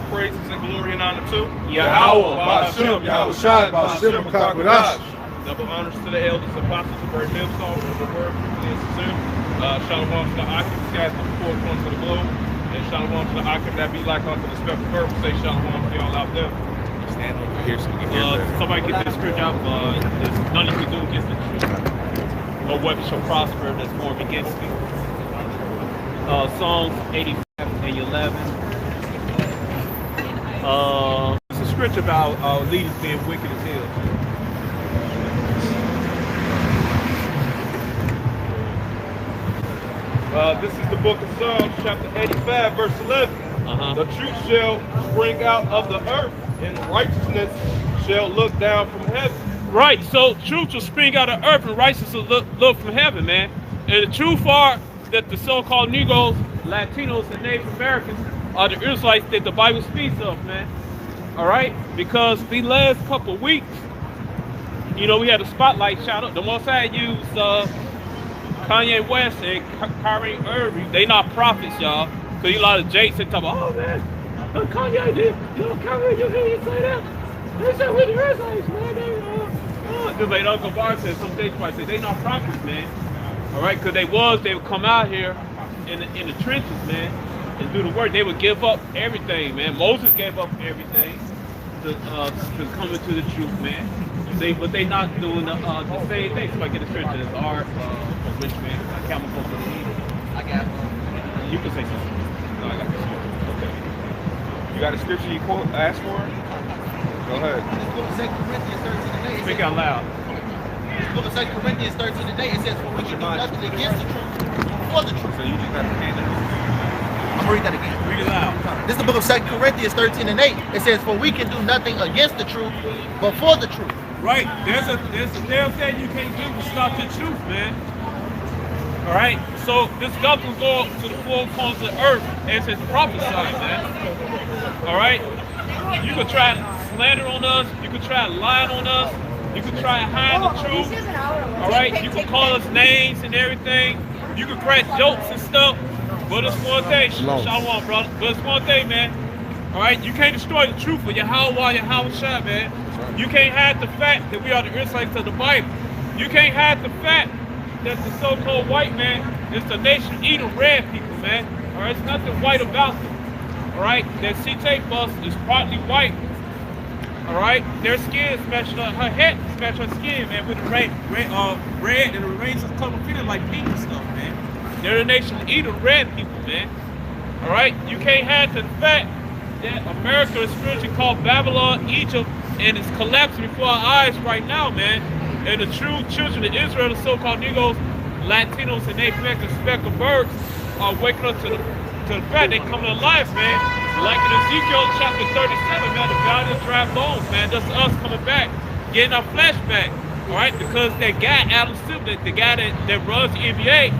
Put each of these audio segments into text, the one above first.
all praises and glory and honor to Yahweh, Ba'ashem, Yahweh Shai, Ba'ashem, Makakwadash. Double honors to the elders, apostles, and very lives all for the word, and sincere. Shalom to the Akim, scattered to the four corners of the globe. And shalom to the Akim that be like unto the spectral verb. Say shalom to y'all out there. Stand over here so we can hear somebody get this scripture out. There's none you can do against the truth. No weapon shall prosper that's formed against you. Psalms 85 and 11. It's a scripture about leaders being wicked as hell. This is the book of Psalms, chapter 85, verse 11. The truth shall spring out of the earth, and righteousness shall look down from heaven. Right, so truth will spring out of earth, and righteousness will look from heaven, man. And the truth are that the so-called Negroes, Latinos, and Native Americans are the Israelites that the Bible speaks of, man. All right, because the last couple of weeks, you know, we had a spotlight shout out. The most I used Kanye West and Kyrie Irving. They not prophets, y'all. Because a lot of Jakes and talk about, oh man, Kanye did, you know, Kanye, you hear him say that? They said with the Israelites, man. Just like Uncle Bar said, some Jakes probably say they not prophets, man. All right, because they would come out here in the trenches, man, and do the work. They would give up everything, man. Moses gave up everything to come into the truth, man. But they not doing the same thing. Somebody get a scripture that's art from rich man. Camel goes to the leader. I got one. You can say something. No, I got this one. Okay. You got a scripture you asked for? Go ahead. This book of 2 Corinthians 13 today. Speak out loud. This book of 2 Corinthians 13 today, it says, for we can do nothing against the truth, for the truth. So you just got to hand it. I'm going to read that again. Read it loud. This is the book of 2 Corinthians 13 and 8. It says, for we can do nothing against the truth, but for the truth. Right. There's a damn thing you can't do to stop the truth, man. All right. So this gospel go to the four corners of the earth as it's prophesied, man. All right. You could try to slander on us. You could try to lie on us. You could try to hide the truth. All right. You could call us names and everything. You could crack jokes and stuff. But it's one thing. Shalom, brother. But it's one thing, man. All right. You can't destroy the truth with Yahweh Shai, man. You can't hide the fact that we are the Israelites of the Bible. You can't hide the fact that the so-called white man is the nation eating red people, man. All right, it's nothing white about them. All right, that C-tape bus is partly white. All right, their skin is matching up, her head is matching her skin, man, with the red and the range of color feeling like pink and stuff, man. They're the nation eating red people, man. All right, you can't hide the fact that America is spiritually called Babylon, Egypt, and it's collapsing before our eyes right now, man. And the true children of Israel, the so-called Negroes, Latinos, and Native American speckled birds are waking up to the fact they coming alive, man. Like in Ezekiel chapter 37, man, the valley of dry bones, man. That's us coming back, getting our flesh back, all right? Because that guy, Adam Silver, the guy that runs the NBA,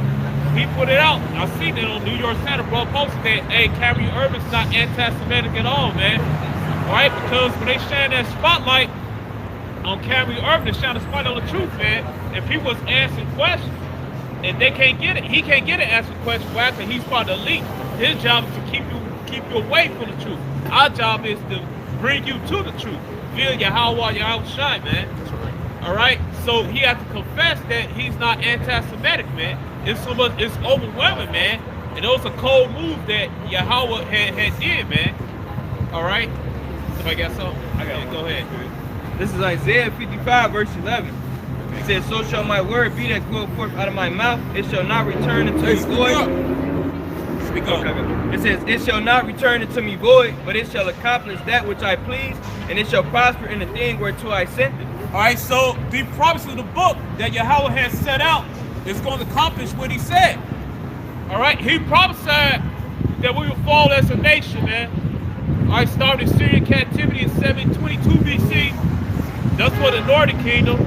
he put it out. I seen it on New York Center, bro, posted that, hey, Kyrie Irving's not anti-Semitic at all, man. All right, because when they shine that spotlight on Kyrie Irving, they shine the spotlight on the truth, man. And people was asking questions, and they can't get it. He can't get it asking questions. Why? Because he's part of the elite. His job is to keep you away from the truth. Our job is to bring you to the truth. Feel Yahweh Shai, man. All right, so he has to confess that he's not anti-Semitic, man. It's overwhelming, man. And those are cold moves that Yahweh had did, man. All right. Somebody got something? I got it. Go ahead. This is Isaiah 55, verse 11. It says, so shall my word be that goeth forth out of my mouth. It shall not return unto me void. Speak up. It says, it shall not return unto me void, but it shall accomplish that which I please, and it shall prosper in the thing whereto I sent it. All right, so the promise of the book that Yahweh has set out is going to accomplish what he said. All right, he prophesied that we will fall as a nation, man. All right, started Syrian captivity in 722 BC. That's for the northern kingdom.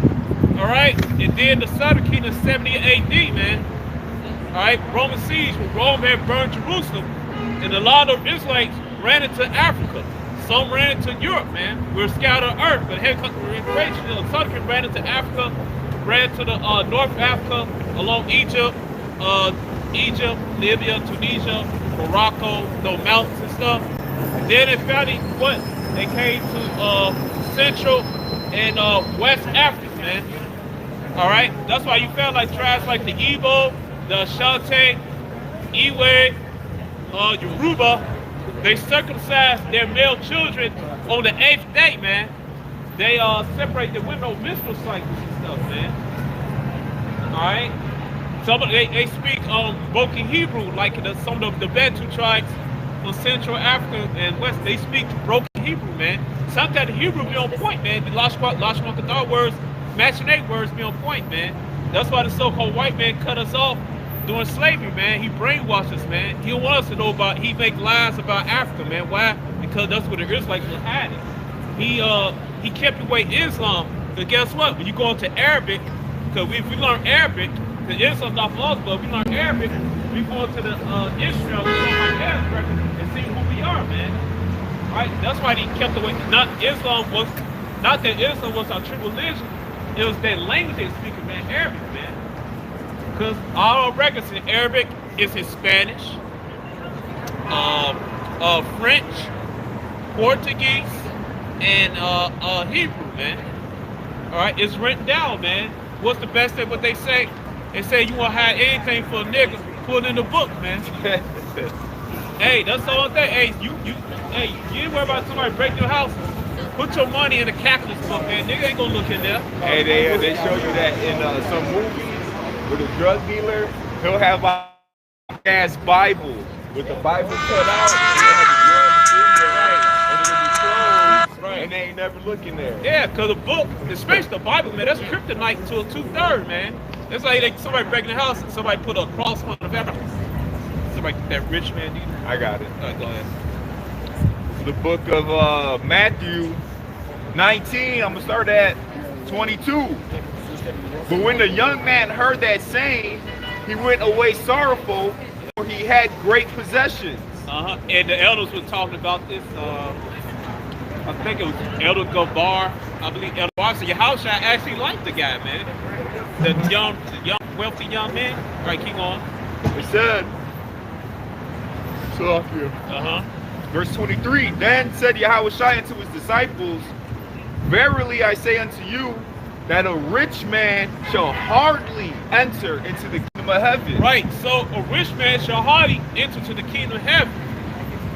All right, and then the southern kingdom 70 AD, man. All right, Roman siege when Rome had burned Jerusalem, and a lot of Israelites ran into Africa. Some ran into Europe, man. We were scattered on earth, but here comes the southern ran into Africa, ran to the North Africa, along Egypt, Libya, Tunisia, Morocco, the mountains and stuff. Then it finally what? They came to Central and West Africa, man. All right, that's why you felt like tribes like the Igbo, the Ashanti, Iwe, Yoruba, they circumcised their male children on the 8th day, man. They separate the women on menstrual cycles and stuff, man. All right. Some of they speak broken Hebrew, like some of the Bantu tribes from Central Africa and West. They speak broken Hebrew, man. Sometimes the Hebrew be on point, man. The Lashma Kathar words, matching their words be on point, man. That's why the so-called white man cut us off during slavery, man. He brainwashed us, man. He don't want us to know about. He make lies about Africa, man. Why? Because that's what the Israelites were hiding. He kept away Islam. But guess what? When you go into Arabic, because if we learn Arabic, because Islam's not for us, but we learn Arabic, we go to the Israel, we learn our Arabic and see who we are, man. Right? That's why he kept away. Not that Islam was our true religion. It was that language they speak, man, Arabic, man. Because all our records in Arabic is in Spanish, French, Portuguese, and Hebrew, man. All right, it's written down, man. What's the best thing? What they say? They say you want to hide anything for a nigga, put it in the book, man. Hey, that's the only thing. Hey, you ain't worry about somebody breaking your house. Put your money in the calculus book, man. Nigga ain't gonna look in there. Hey, they show you that in some movies with a drug dealer, he'll have a ass Bible with the Bible cut out, and he'll have the drugs in there, and it'll be closed, and they ain't never looking there. Yeah, because the book, especially the Bible, man, that's kryptonite to a 2/3, man. It's like somebody breaking the house and somebody put a cross on the back. Somebody, that rich man, dude. I got it. All right, go ahead. The book of Matthew 19, I'm gonna start at 22. But when the young man heard that saying, he went away sorrowful, for he had great possessions. And the elders were talking about this. I think it was Elder Gabar. I believe Elder Gabar said, Yahushua actually liked the guy, man. The young, wealthy young man. All right, keep on. It said, verse 23, then said Yahushua unto his disciples, verily I say unto you, that a rich man shall hardly enter into the kingdom of heaven. Right, so a rich man shall hardly enter to the kingdom of heaven.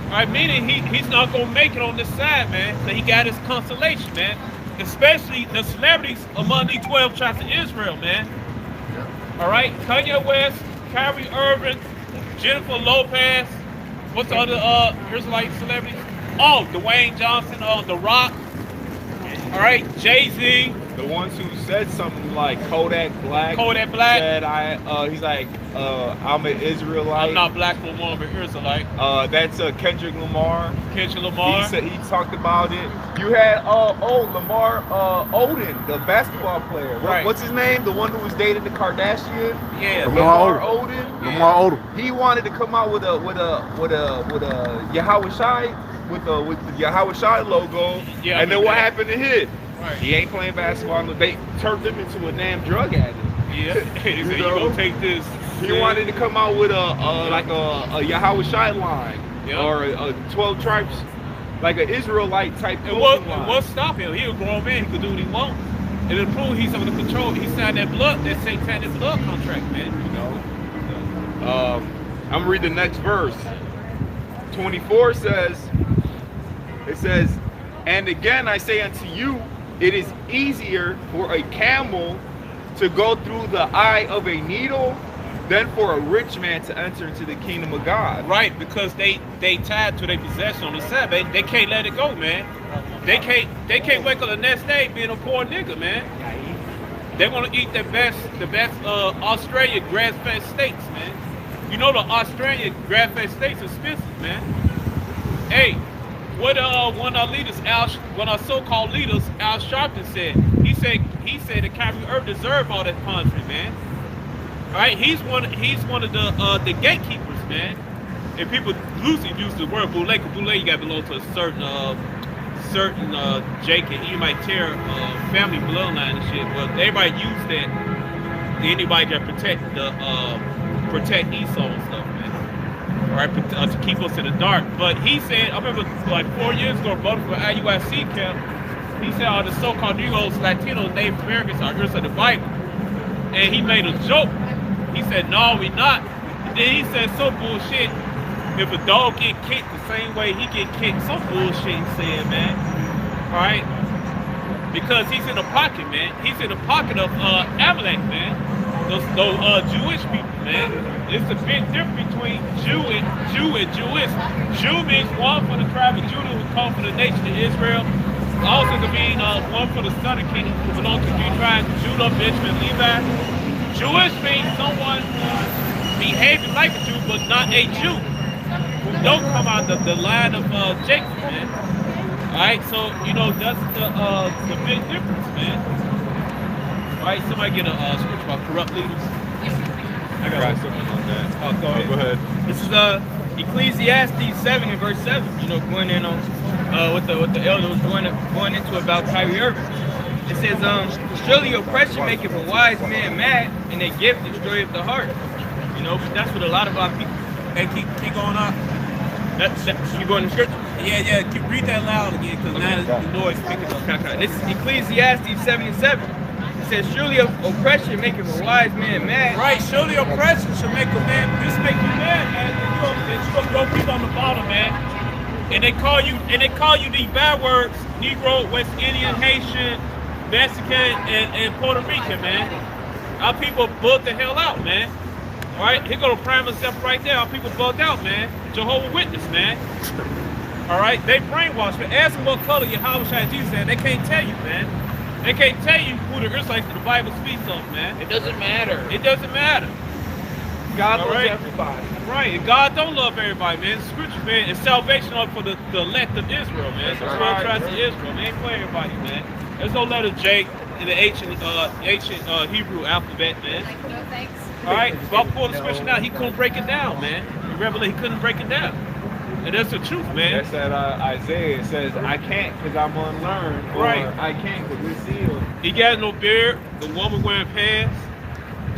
All right, meaning he's not going to make it on this side, man. So he got his consolation, man. Especially the celebrities among these 12 tribes of Israel, man. All right, Kanye West, Kyrie Irving, Jennifer Lopez. What's the other Israelite celebrities? Oh, Dwayne Johnson, The Rock. All right, Jay-Z. The ones who said something like Kodak Black. Kodak Black. Said he's like, I'm an Israelite. I'm not black no more, but Israelite. That's Kendrick Lamar. Kendrick Lamar. He talked about it. You had Lamar Odom, the basketball player. Right. What's his name? The one who was dating the Kardashian. Yeah. Lamar Odom. Yeah. Lamar Odom. He wanted to come out with a Yahushua with the Yahushua logo. Yeah. And then what happened to him? Right. He ain't playing basketball. They turned him into a damn drug addict. Yeah. He said, you gonna take this. He wanted to come out with a Yahushua line, yep, or a 12 tribes, like an Israelite type. And what stopped him? He was a grown man. He could do what he wants. And to prove he's under control, he signed that satanic blood contract, man. You know. I'm gonna read the next verse. 24 says, and again I say unto you, it is easier for a camel to go through the eye of a needle than for a rich man to enter into the kingdom of God. Right, because they tied to their possession on the Sabbath. They can't let it go, man. They can't wake up the next day being a poor nigga, man. They want to eat the best Australia grass-fed steaks, man. You know the Australia grass-fed steaks are expensive, man. Hey, what one of our leaders, one of our so-called leaders, Al Sharpton said. He said that Kyrie Irving deserved all that punishment, man. All right, he's one of the gatekeepers, man. And people loosely use the word boule, because boule you got to belong to a certain Jake and Edomite family bloodline and shit. But everybody use that. Anybody can protect Esau and stuff, man. all right, to keep us in the dark. But he said, I remember like 4 years ago, voting for IUIC camp. He said all the so-called Negroes, Latinos, Native Americans are heirs of the Bible. And he made a joke. He said, no, we not. And then he said some bullshit. If a dog get kicked the same way he get kicked, some bullshit he said, man. All right? Because he's in the pocket, man. He's in the pocket of Amalek, man. Those Jewish people, man. It's a big difference between Jew and Jewish. Jew means one for the tribe of Judah who come from the nation of Israel. Also could mean one for the son of king who belongs to the tribes of Judah, Benjamin, Levi. Jewish means someone behaving like a Jew but not a Jew. Who don't come out the line of Jacob, man. Alright, so you know that's the big difference, man. Alright, somebody get a scripture about corrupt leaders. I got something on that. Go ahead. This is Ecclesiastes 7 and verse 7. You know, going in on what the elder was going into about Kyrie Irving. It says, surely oppression maketh a wise man mad, and a gift destroyeth the heart. You know, but that's what a lot of our people. Hey, keep going up. Keep going to scripture. Yeah. Read that loud again, because now the noise picking up. Okay. This is Ecclesiastes 7 and 7. It says, surely oppression maketh a wise man mad. Right, surely oppression should make a man, this make you mad, man. And you gonna go keep on the bottom, man. And they call you these bad words, Negro, West Indian, Haitian, Mexican, and Puerto Rican, man. Our people bugged the hell out, man. All right, here go the prime example right there. Our people bugged out, man. Jehovah's Witness, man. All right, they brainwashed, man. Ask them what color Yahweh Jesus is. They can't tell you, man. They can't tell you who the Israelites the Bible speaks of, man. It doesn't matter. It doesn't matter. God loves everybody. Right, and God don't love everybody, man. Scripture, man, it's salvation for the elect of Israel, man. It's 12 tribes of Israel, man. Ain't for everybody, man. There's no letter J in the ancient Hebrew alphabet, man. No thanks. All right, if I pull the scripture now, he couldn't break it down, man. In Revelation, he couldn't break it down. And that's the truth, man. That's that Isaiah. It says, I can't because I'm unlearned. Or Right. I can't because we're sealed. He got no beard. The woman wearing pants.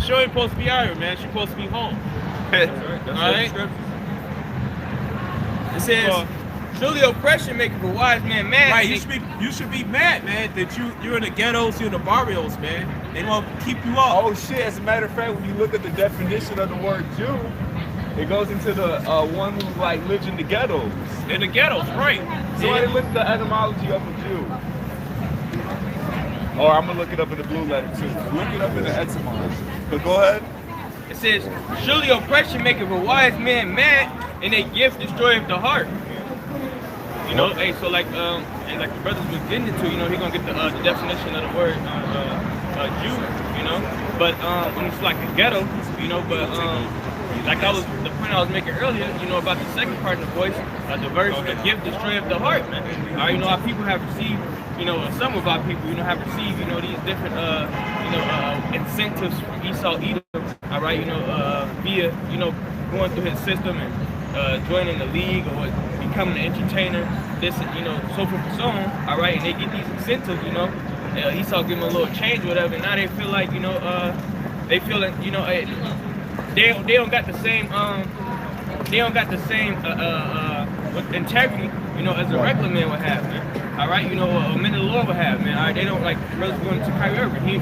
She ain't supposed to be out here, man. She's supposed to be home. That's All right? It says, surely oppression maketh a wise man mad. Right, you should be mad, man, that you're in the ghettos, you're in the barrios, man. They want to keep you up. Oh shit, as a matter of fact, when you look at the definition of the word Jew, it goes into the one who like lives in the ghettos. In the ghettos, right. Somebody look at the etymology of a Jew. Or I'm gonna look it up in the blue letter too. Look it up in the etymology. But go ahead. It says, surely oppression maketh a wise man mad, and a gift destroyeth the heart. You know, hey, so like, and like the brothers was getting into, you know, he gonna get the definition of the word Jew, you know, but when it's like a ghetto, you know, but like the point I was making earlier, you know, about the second part of the voice, the verse, the gift destroyeth the heart, man. You know, our people have received, you know, some of our people, you know, have received, you know, these different, you know, incentives from Esau Edom, all right, you know, via, you know, going through his system and joining the league or becoming an entertainer, this, you know, so forth and so on, all right, and they get these incentives, you know, Esau give them a little change or whatever, and now they feel like, you know, they feel like, you know, they don't got the same, integrity, you know, as a regular man would have, man. All right, you know, a man of the Lord would have, man. All right, they don't like brothers going to Kyrie Irving. He,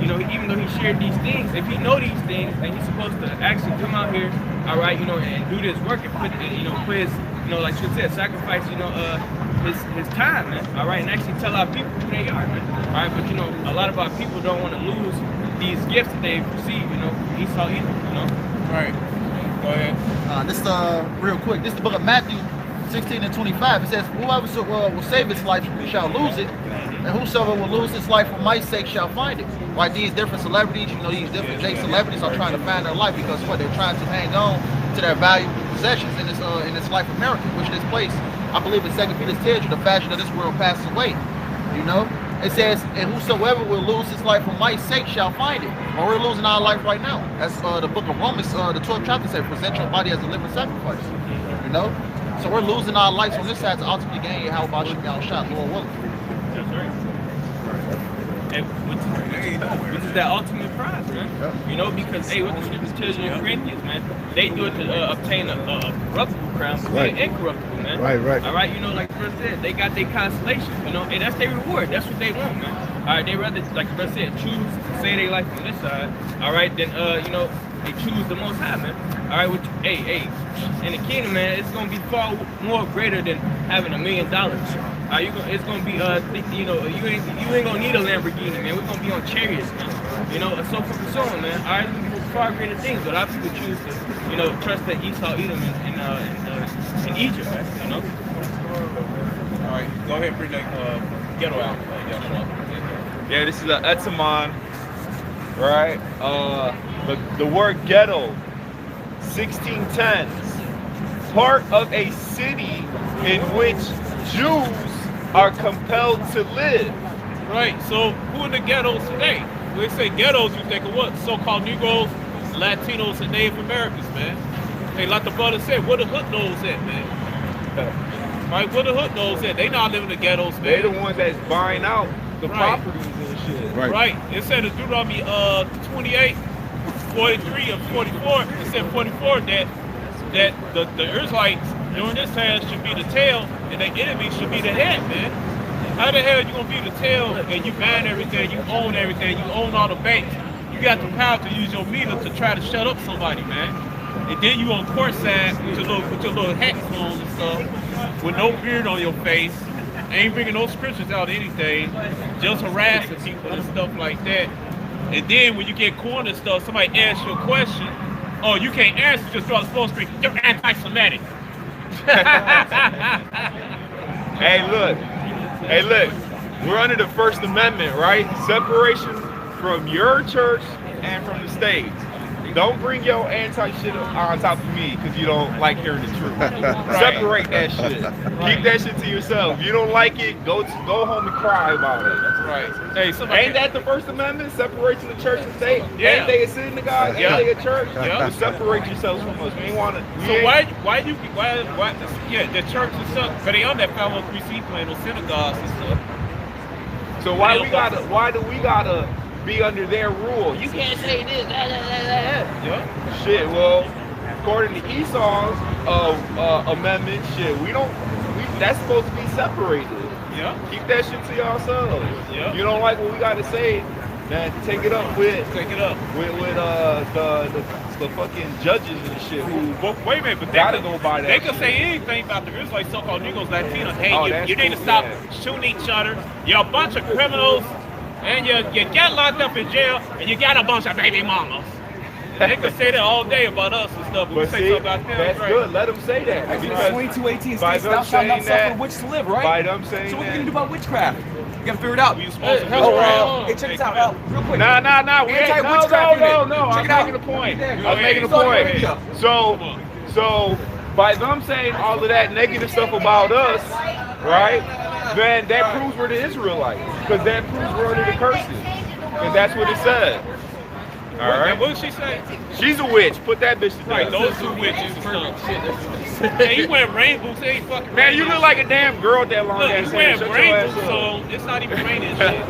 you know, even though he shared these things, if he know these things, then he's supposed to actually come out here, all right, you know, and do this work and put, you know, put his, you know, like you said, sacrifice, you know, his time, man. All right, and actually tell our people who they are, man. All right, but you know, a lot of our people don't want to lose these gifts that they've received, you know, from Esau either, you know. Right. Go ahead. This real quick. This is the book of Matthew 16 and 25. It says, whoever will save his life shall lose it, and whosoever will lose his life for my sake shall find it. Right? These different celebrities, you know, these different J celebrities are trying to find their life because what they're trying to hang on to their valuable possessions in this life of America, which this place, I believe in 2 Peter tells you, the fashion of this world passes away. You know? It says, and whosoever will lose his life for my sake shall find it. Well, we're losing our life right now. That's the book of Romans, the 12th chapter says, present your body as a living sacrifice. You know? So we're losing our lives on this side to ultimately gain how about Shem Yahweh Shah, Lord willing. That's right. Which is that ultimate prize, man. Yeah. You know, because hey, what the scripture tells you in Corinthians, man, they do it to obtain a corruptible crown, but Right. they're incorruptible, man. Right. All right, you know, like the verse said, they got their consolation. You know, and that's their reward. That's what they want, man. All right, they rather, like the verse said, choose to save their life on this side. All right, then you know, they choose the Most High, man. All right, which hey, in the kingdom, man, it's gonna be far more greater than having $1 million. It's gonna be you know, you ain't gonna need a Lamborghini, man. We're gonna be on chariots, man. You know, and so forth and so on, man. All right, it's gonna be far greater things, but a lot of people choose to, you know, trust that Esau, Edom, in Egypt, man. You know. All right, go ahead and bring that ghetto out. Yeah, this is a Etamon, right? The word ghetto, 1610s, part of a city in which Jews are compelled to live. Right, so who in the ghettos today? When they say ghettos, you think of what? So-called Negroes, Latinos, and Native Americans, man. Hey, like the brother said, where the hood nose at, man? Right, where the hood nose at? They not living in the ghettos, man. They the ones that's buying out the Right. properties and shit. Right. It said in Deuteronomy 28, 43, and 44, it said 44 that the Israelites during this time should be the tail and the enemy should be the head, man. How the hell you gonna be the tail and you ban everything, you own all the banks. You got the power to use your meter to try to shut up somebody, man. And then you on court side with your little hats on and stuff, with no beard on your face, ain't bringing no scriptures out or anything, just harassing people and stuff like that. And then when you get cornered and stuff, somebody asks you a question, oh, you can't answer, just throw the phone screen, you're anti-Semitic. Hey, look, we're under the First Amendment, right? Separation from your church and from the state. Don't bring your anti-shit on top of me because you don't like hearing the truth. Separate that shit. Keep that shit to yourself. If you don't like it, go home and cry about it. That's right. Hey, somebody Ain't that the First Amendment? Separation of church and state? Yeah. Ain't they a synagogue? Yeah. Ain't they a church? Yeah. So separate yourselves from us. We ain't want to. So why the church and stuff, but they on that 503c plan with synagogues and stuff. So why do we gotta be under their rule? You can't say this. Yeah. Shit. Well, according to Esau's amendment, shit, that's supposed to be separated. Yeah. Keep that shit to yourselves. Yeah. You don't like what we gotta say, man. Take it up with the fucking judges and shit who Wait a minute, but gotta go by that. They can say anything about the Israelites, so-called Negroes, Latinos. Hey, that's you need to cool, stop yeah. shooting each other. You're a bunch of criminals, and you get locked up in jail, and you got a bunch of baby mamas. They can say that all day about us and stuff, but we But say see, something about them. that's right? good. Let them say that. Actually, Because 2218 by states them thou shalt not saying suffer that- a witch to live, right? by them saying So what that- can you do about witchcraft? You gotta figure it out. We supposed to Hey, be hold strong. on. Hey, check this out, real quick. Nah. We ain't, Anti-witchcraft no. unit. I'm Check it out. making a point. Go I'm ahead. making a Go point. ahead. So by them saying all of that negative stuff about us, right? Then that proves we're the Israelites, because that proves we're under the curses, because that's what it said. All right. What did she say? She's a witch. Put that bitch to Right, death. those two witches and stuff. Hey, you wearing rainbows, they ain't fucking Man, you look like a damn girl with that long Look, ass you hair. wearing Shut your rainbows, ass up. so it's not even raining and shit.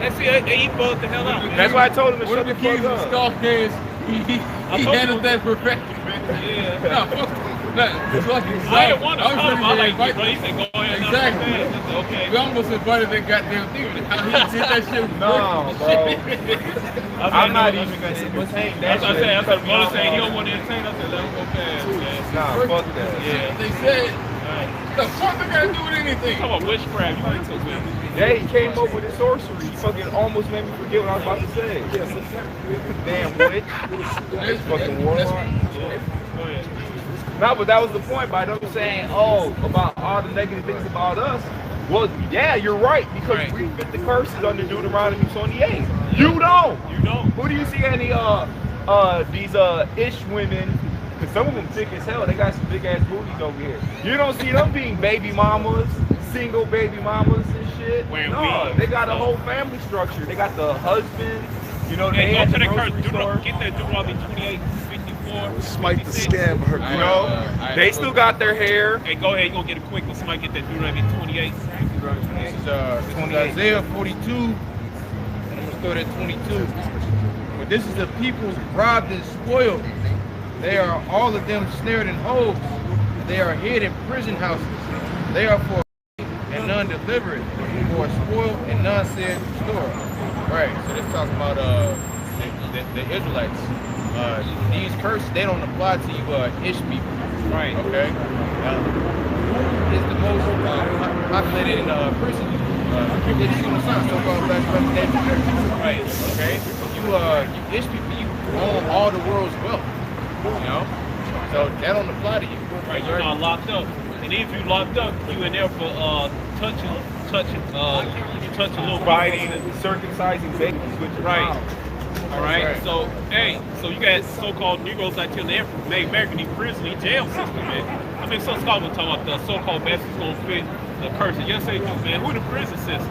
That's it, they eat bugs the hell out, man. That's why I told him to One shut of the the keys fuck of up. Skull is he handled that perfection, man. Yeah. No, fuck that. It's like I didn't want to I was come, I ready like to invite you, but he said go ahead and Exactly. Okay. We almost invited that goddamn thing. He did that shit with No, bro. I'm not even gonna entertain that That's what I said. shit. That's what brother said. He don't want to entertain us. Let him go past, man. Nah, fuck that. Yeah. They said, the fuck they gotta do with anything? Come on, witchcraft. You into it? Yeah, he came up with his sorcery. He fucking almost made me forget what I was about to say. Damn witch. That's Fucking warlock. Go ahead. No, but that was the point by them saying, oh, about all the negative things about us. Well, yeah, you're right, because Right. we fit the curses under Deuteronomy 28. You don't. You don't. Who do you see any these ish women? Because some of them thick as hell. They got some big ass booties over here. You don't see them being baby mamas, single baby mamas and shit. Wearing No, wigs. they got a whole family structure. They got the husband. You know, they Hey, go at to the the curse. grocery store. Get that Deuteronomy 28, 54, Smite the 56. scam of her You know, they still got their hair. Hey, go ahead. Go get it quick. Let's somebody get that Deuteronomy 28. This is Isaiah 42, started at 22. But this is the people robbed and spoiled. They are all of them snared in holes. They are hid in prison houses. They are for and none delivered, for spoiled and none said restore. Right. So this talking about the Israelites. These curses, they don't apply to you Ish people. Right. Okay. Who is the most populated in prison? It's so-called black representation. Right. Okay. You Ish people, you own all the world's wealth. You know. So that don't apply to you. Right. You're not locked up, and if you locked up, you in there for touching little Biting and circumcising babies with your right. mouth. All right. Right. So, hey, so you got so-called Negroes out here in the American prison, jail system, man. I mean, some scholars talking about the so-called message gonna fit the curses. Yes, they do, man. Who the prison system?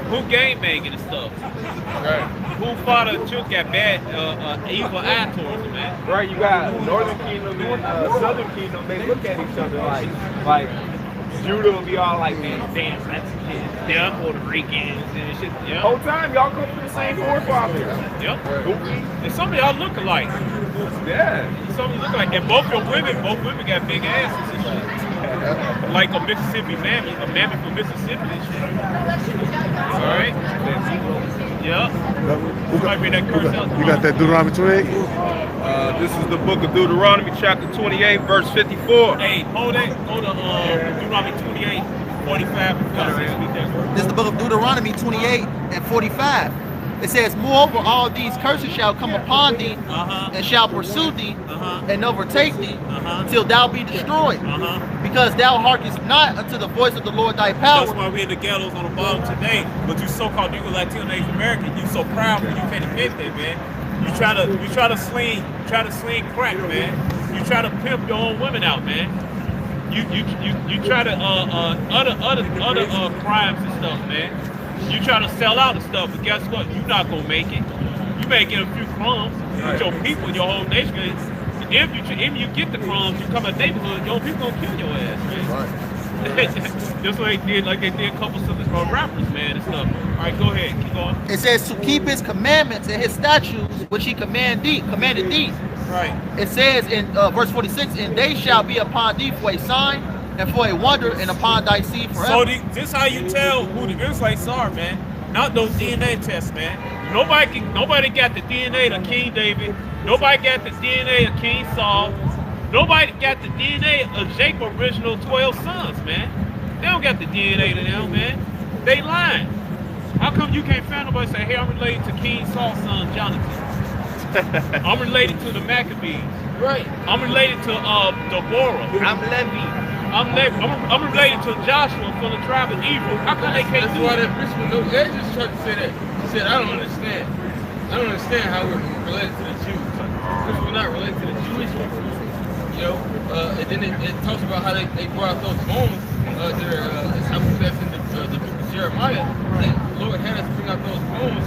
Who game banging and stuff? Right. Who father and children got bad, evil eye towards them, man? Right, you got Northern Kingdom and Southern Kingdom. They look at each other like Judah will be all like, man, damn, that's kid. Yeah, Puerto Ricans and shit. The Yeah. whole time y'all come from the same forefathers. Yep. Goofy. And some of y'all look alike. Yeah. Some of you look alike. And both women got big asses and shit. Like a Mississippi mammy, a mammy from Mississippi and shit. All right. Yeah. Might be that curse out. You got that Deuteronomy 28? This is the book of Deuteronomy, chapter 28, verse 54. Hey, hold it. Go to Deuteronomy 28, 45. This is the book of Deuteronomy 28 and 45. It says, moreover, all these curses shall come upon thee, and shall pursue thee, and overtake thee, till thou be destroyed, because thou hearkenest not unto the voice of the Lord thy power. That's why we're in the ghettos on the bottom today. But you so-called Negro Latino Native American, you so proud when you can't admit that, man. You try to sling crack, man. You try to pimp your own women out, man. You try to other crimes and stuff, man. You try to sell out and stuff, but guess what? You're not gonna make it. You may get a few crumbs, but your people, your whole nation. If you get the crumbs, you come to the neighborhood, your people gonna kill your ass, man. Right. Just like they did a couple of rappers, man, and stuff. All right, go ahead, keep going. It says to keep his commandments and his statutes, which he commanded thee. Right. It says in verse 46, and they shall be upon thee for a sign and for a wonder, and upon thy seed forever. So this how you tell who the Israelites are, man. Not those DNA tests, man. Nobody got the DNA of King David. Nobody got the DNA of King Saul. Nobody got the DNA of Jacob's original 12 sons, man. They don't got the DNA to them, man. They lying. How come you can't find nobody say, hey, I'm related to King Saul's son, Jonathan? I'm related to the Maccabees. Right. I'm related to Deborah. I'm Levi. I'm related to Joshua from the tribe of Ephraim. How come they can't That's do why that? that bitch with no edges tried to say that. He said, I don't understand. I don't understand how we're related to the Jews. Because we're not related to the Jewish people. You know, and then it talks about how they brought out those bones that are, that's in the book of Jeremiah. That the Lord had us bring out those bones.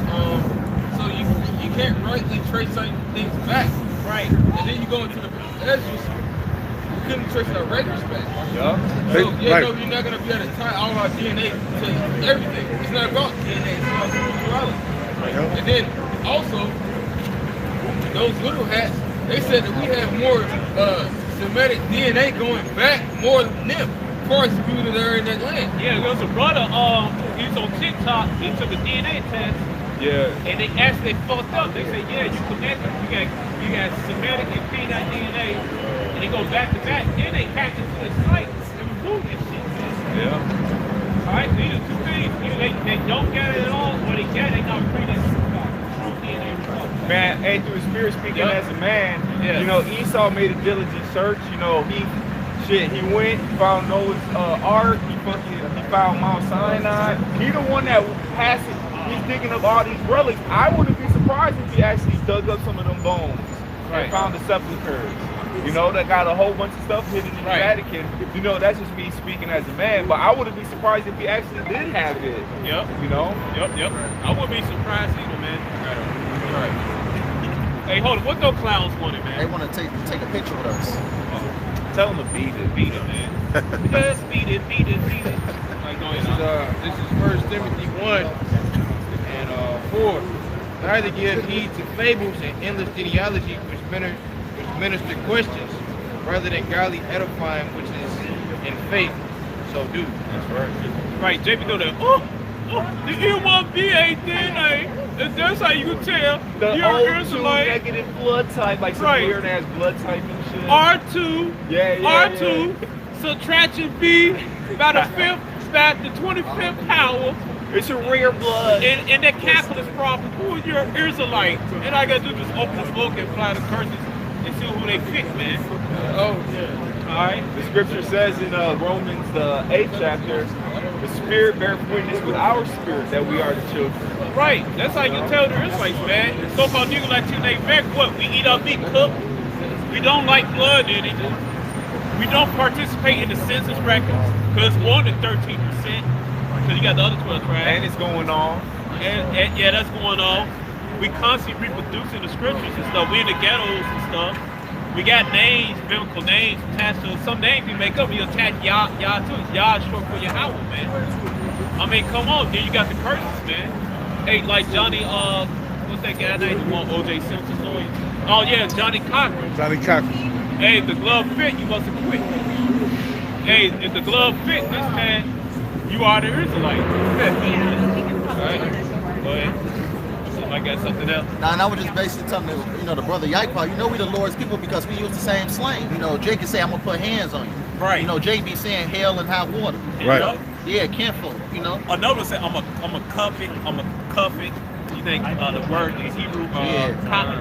So you can't rightly trace certain things back. Right. And then you go into the book of Ezra. We couldn't trace our records back. Yeah. So, Right. no, you're not going to be able to tie all our DNA to everything. It's not about DNA, it's about spirituality. Yep. And then, also, those little hats, they said that we have more Semitic DNA going back more than them, as far as the people that are in that land. Yeah, there was a brother, he was on TikTok, he took a DNA test, Yeah. and they actually fucked up. They said, yeah, you connected, you got Semitic and Canaanite DNA, and they go back to back, then they hacked into the site and removed this shit, man. Yeah. All right, these are two things. Either they don't get it at all, or they get it, they not bring that true DNA result. Man, hey, through his spirit speaking as a man, Yeah. you know, Esau made a diligent search. You know, he went, found Noah's ark, he found Mount Sinai. He the one that passed it. He's digging up all these relics. I wouldn't be surprised if he actually dug up some of them bones Right. and found the sepulchres. You know, that got a whole bunch of stuff hidden in the Right. Vatican. You know, that's just me speaking as a man, but I wouldn't be surprised if he actually did have it. Yep. You know? Yep. I wouldn't be surprised either, man. Right. Hey, hold on. What those clowns wanted, They man? want to take a picture with us. Tell him to beat it, man. Just beat it. Like going on. This is 1 Timothy 1, and 4. Neither give heed to fables and endless genealogy which minister questions, rather than godly edifying which is in faith. So do. That's right. Right, JP go there. The E1B ain't there, and that's how you can tell The you're O2 an Israelite. negative blood type, like some Right. weird ass blood type and shit. R2, Yeah. R2, subtraction B by the 25th power. It's a rare blood. In that capitalist problem, who is your Israelite? And I gotta do is open the book and fly the curses and see who they pick, man. Oh, yeah. Alright? The scripture says in Romans, the 8th chapter, the Spirit bears witness with our spirit that we are the children. Right. That's how you tell the Israelites, man. The so-called niggas like Teenage Mac, what? We eat our meat cooked. We don't like blood in it. We don't participate in the census records because it's more than 13%. Because you got the other 12 tribes. And it's going on. And yeah, that's going on. We constantly reproducing the scriptures and stuff. We in the ghettos and stuff. We got names, biblical names attached to some names you make up. You attach Yah too. Yah is short for Yahweh, man. I mean, come on. Then you got the curses, man. Hey, like Johnny, what's that guy name? The one O.J. Simpson story? Oh yeah, Johnny Cochran. Johnny Cochran. Hey, if the glove fit, you must have quit. Hey, if the glove fit this time, you are the Israelite. Alright, go ahead. I got something else. Now, and I was just basically telling the brother Yikpa, we the Lord's people because we use the same slang. Jay can say, I'm gonna put hands on you. Right. Jay be saying hell and hot water. Right. Yeah, kinfolk, Another say, I'm a cuff it. You think the word in Hebrew, cup.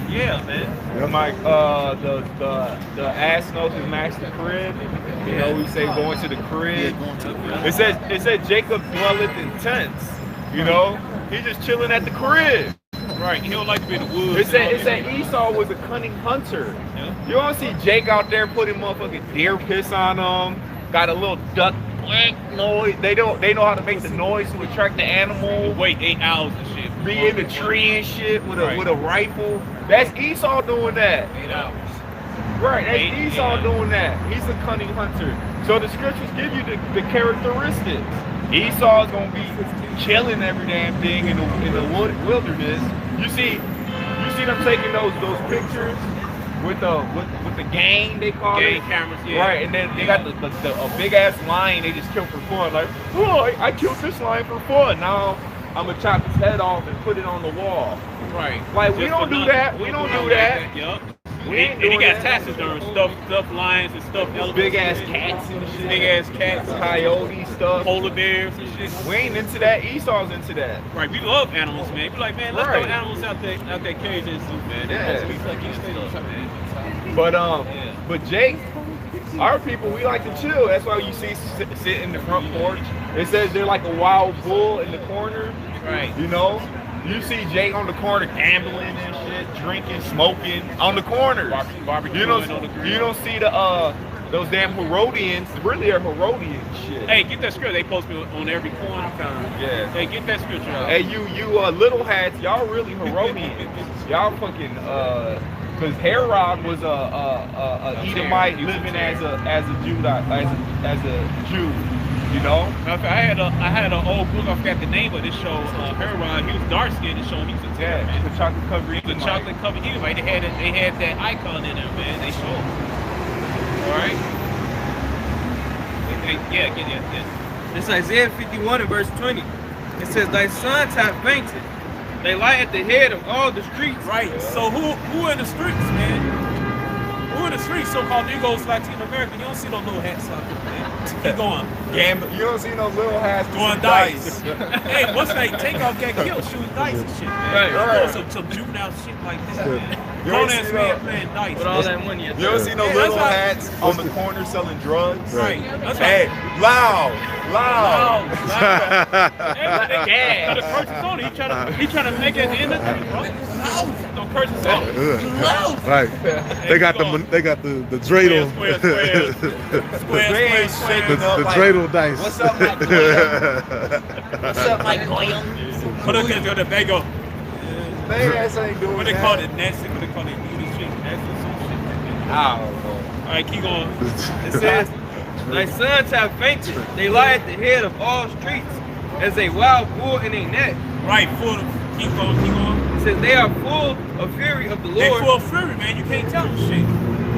Yeah, man. I'm like, the ass knows his master crib. We say going to the crib. Yeah, going to the crib. It said Jacob dwelleth in tents. He's just chilling at the crib. Right, he don't like to be in the woods. It said Esau was a cunning hunter. Yeah. You don't see Jake out there putting motherfucking deer piss on him. Got a little duck quack noise. They know how to make the noise to attract the animal. Wait 8 hours and shit. Be in the tree and shit with a rifle. That's Esau doing that. 8 hours. Right, that's Esau doing that. He's a cunning hunter. So the scriptures give you the characteristics. Esau is gonna be chilling every damn thing in the wilderness. You see them taking those pictures with the gang, they call it. Gang cameras, yeah. Right, and then they got a big ass lion they just killed for fun. Like, oh, I killed this lion for fun. Now I'm gonna chop his head off and put it on the wall. Right. Like, we don't do that. We don't do that. Yup. We ain't And he doing got that. taxiderms, stuffed lions and stuffed elephants. Big ass cats and shit. Big ass cats. Coyote stuff. Polar bears and shit. We ain't into that. Esau's into that. Right, we love animals, man. We like, man, let's Right. throw animals out that cage and zoo, man. Yeah. They're supposed to be fucking stuff, man. But Jake, our people, we like to chill. That's why you see sit in the front porch. It says they're like a wild bull in the corner. Right. You see Jake on the corner gambling and shit, drinking, smoking on the corners. Barbecue You on the grill. don't see those damn Herodians. Really, are Herodian shit. Hey, get that script. They post me on every corner. Yeah. Hey, get that scripture out. Hey, you little hats, y'all really Herodians. Y'all fucking because Herod was a Edomite living as a Jew. I had an old book. I forgot the name of this show. Herod. He was dark skinned. This show. He was a terror, man. The chocolate covered The chocolate covered Edomite. They had that icon in there, man. They showed. All right. Yeah. It's Isaiah 51 and verse 20. It says, thy sons have fainted. They lie at the head of all the streets. Right. So who in the streets, man? Who in the streets? So-called Negroes, Latin American. You don't see no little hats out there, man. Keep going. Gambling. You don't see no little hats Going dice. Hey, what's that? Take off that kill, shooting dice and shit, man. Right. Some juvenile shit like that, man. You don't Grown-ass see man no- playing dice. With all that money. You don't see no Yeah, little that's hats on the corner selling drugs. Right. That's Hey, right. loud. Loud. Hey, the curses on it. He trying to make it at the end of the day, bro. No curses on it. Right. They got the dreidel. They ain't shaking up The like, dreidel dice. what's up, Mike Goyam? What's up, Mike Goyam? But look at that, they go. They ass ain't doing What they that. call it? Nessie. What they call it? Needle shit. Nessie, some shit. I don't know. All right, keep going. It says, thy sons have fainted. They lie at the head of all streets as a wild bull in a net. Right, full of, keep going. It says they are full of fury of the They Lord. full of fury, man. You can't tell them shit.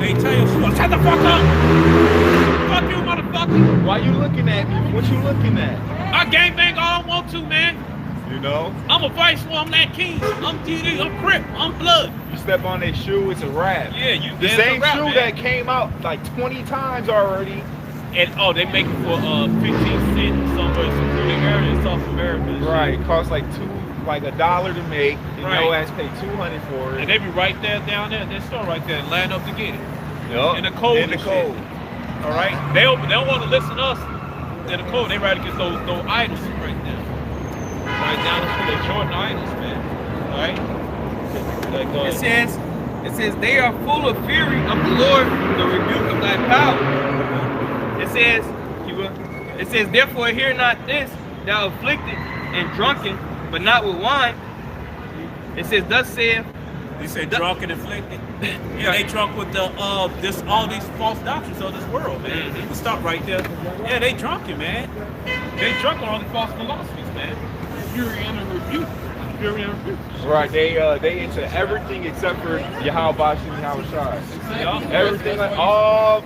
They tell you, shut the fuck up. Fuck you, motherfucker. Why you looking at me? What you looking at? I gangbang all I want to, man. You know? I'm a vice lord, I'm that king. I'm GD, I'm Crip, I'm blood. You step on their shoe, it's a wrap. Yeah, you The it's same a rap, shoe man. that came out like 20 times already. And they make it for 15 cents somewhere in secluded areas, South America. Right, it costs like $1 to make, and Right. your ass pay $200 for it. And they be right there down there, they store right there, line up to get it. Yup. In the cold. In the and cold. shit. All right, they don't want to listen to us in the cold. They rather get those idols right now. Right down the street, they Jordan idols, man. All right. Like, It says they are full of fury of the Lord, the rebuke of thy power. It says, therefore hear not this, thou afflicted and drunken, but not with wine. It says, thus saith. They say drunk and afflicted. Yeah, they drunk with the all these false doctrines of this world, man. You can stop right there. Yeah, they drunken, man. They drunk on all these false philosophies, man. Fury and rebuke. Fury and rebuke. Right, they into everything except for Yahweh and Yahweh Shai. Yeah. Everything, like all,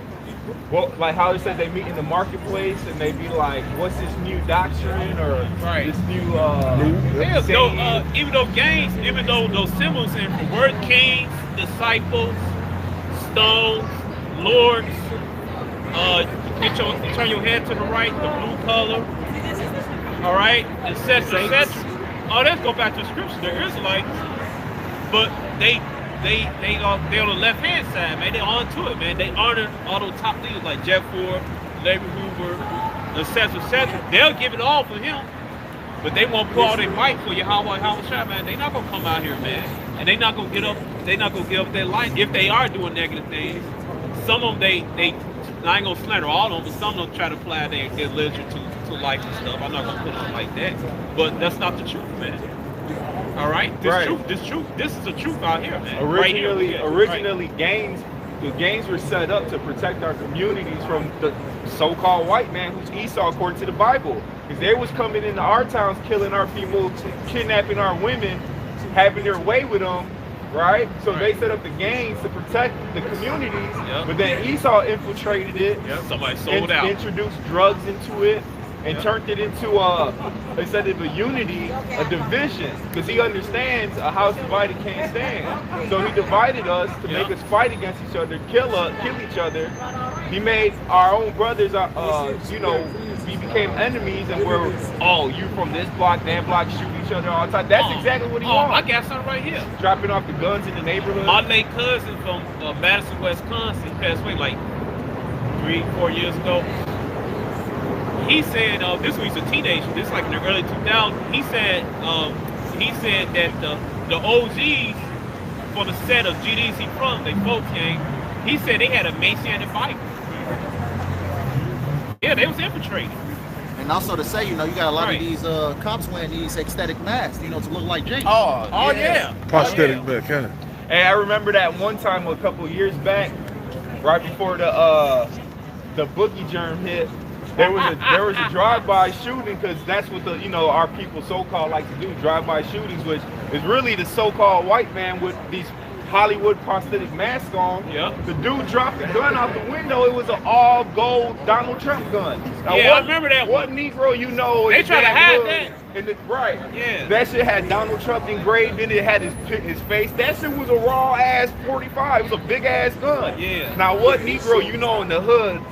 well, like how it says they meet in the marketplace and they be like, what's this new doctrine or Right. this new Yeah, saying? even though those symbols and the word kings, disciples, stones, lords, turn your head to the right, the blue color, all right, etc. Oh, let's go back to the scripture. The Israelites, but they on the left hand side, man. They on to it, man. They honor all those top leaders like Jeff Ford, Larry Hoover, etc. They'll give it all for him. But they won't put all their might for Yahweh Shai, man. They not gonna come out here, man. And they not gonna get up. They not gonna give up their life if they are doing negative things. Some of them, I ain't gonna slander all of them, but some of them try to apply their literature to life and stuff. I'm not gonna put them like that. But that's not the truth, man. All right, this is the truth out here, man. Originally, the gangs were set up to protect our communities from the so-called white man who's Esau according to the Bible. Because they was coming into our towns, killing our people, kidnapping our women, having their way with them, right? So they set up the gangs to protect the communities, but then Esau infiltrated it, somebody sold out, introduced drugs into it, and turned it into instead of a unity, a division. Because he understands a house divided can't stand. So he divided us to make us fight against each other, kill each other. He made our own brothers, we became enemies, and we're, you from this block, that block, shoot each other all the time. That's exactly what he wants. I got something right here. Dropping off the guns in the neighborhood. My late cousin from Madison, Wisconsin, passed away like 3-4 years ago. He said, this was a teenager, this like in the early 2000s, he said that the OGs for the set of GDC from, they folks gang, he said they had a Messianic Bible. Yeah, they was infiltrated. And also to say, you got a lot of these cops wearing these aesthetic masks, to look like James. Oh yeah. Prosthetic back, huh? Hey, I remember that one time a couple years back, right before the boogie germ hit. There was a drive-by shooting, because that's what our people so-called like to do, drive-by shootings, which is really the so-called white man with these Hollywood prosthetic mask on. The dude dropped the gun out the window. It was an all gold Donald Trump gun. Now, I remember that. What Negro they try to hide that. Right. Yeah. That shit had Donald Trump engraved in it. It had his face. That shit was a raw ass 45. It was a big ass gun. Yeah. Now what Negro in the hood,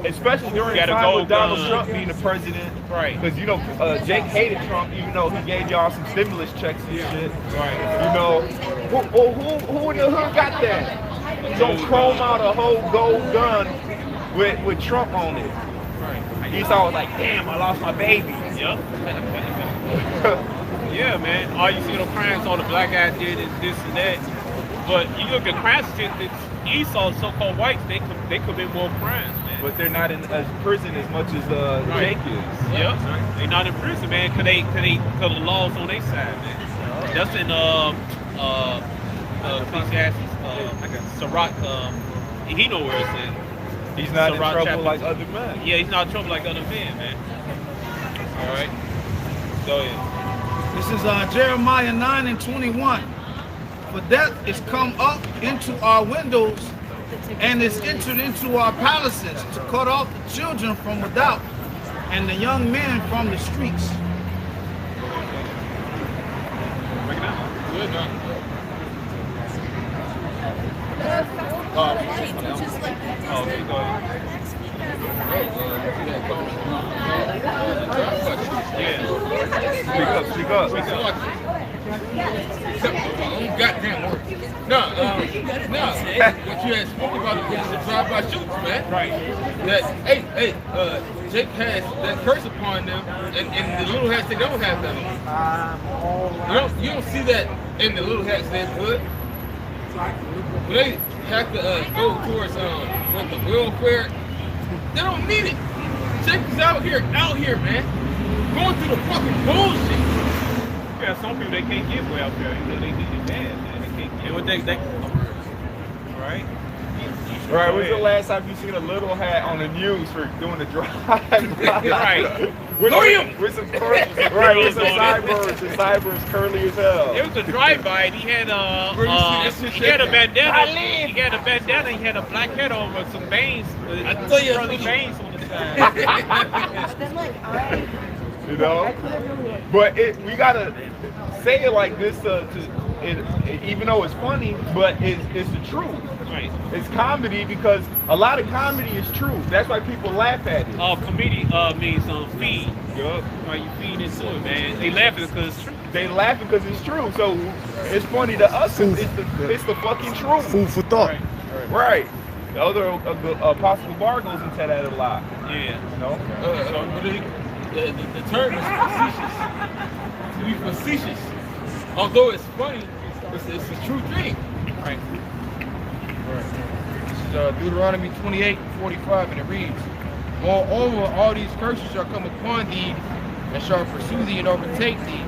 especially during the time with Donald Trump being the president. Right. Because Jake hated Trump, even though he gave y'all some stimulus checks and shit. Right. Who in the hood got that? Don't chrome out a whole gold gun with Trump on it. Right. Esau was like, damn, I lost my baby. Yep. Yeah, man. All you see the crimes all the black guys did is this and that. But you look at crime statistics, Esau's so-called whites, they commit more crimes, man. But they're not in prison as much as Jake is. Yeah, they're not in prison, man, because the law's on their side, man. That's in Ecclesiastes, Sirach, he know where it's at. He's not in trouble like other men. Yeah, he's not in trouble like other men, man. All right. Go ahead. It This is Jeremiah 9 and 21. For death is come up into our windows and is entered into our palaces to cut off the children from without and the young men from the streets. Speak up. Goddamn work. No, what you had spoken about is the drive-by shootings, man. Right. That Jake has that curse upon them, and the little hats they don't have that on. You don't see that in the little hats neighborhood. When they have to go towards with the welfare, they don't need it. Jake is out here, man, going through the fucking bullshit. Yeah, some people they can't get welfare. You know, they need it bad, man. They can't get what they right. Right, when's the last time you seen a little hat on the news for doing the drive? Right. With some sideburns, and sideburns curly as hell. It was a drive-by, and he had a bandana. He had a bandana. He had a black hat on with some veins. I tell you, curly veins on the side. You know, but we gotta say it like this even though it's funny, but it's the truth. Right. It's comedy because a lot of comedy is true. That's why people laugh at it. Comedy means feed. Yup. Right, you feed into it, man. They laughing because it's true. They laughing because it's true. So it's funny to us. It's the fucking truth. Food for thought. Right. The other Apostle Bar goes into that a lot. Yeah. You know. The term is facetious. To be facetious, although it's funny, it's a true thing. Right. This is Deuteronomy 28:45, and it reads, "Moreover, all these curses shall come upon thee, and shall pursue thee and overtake thee,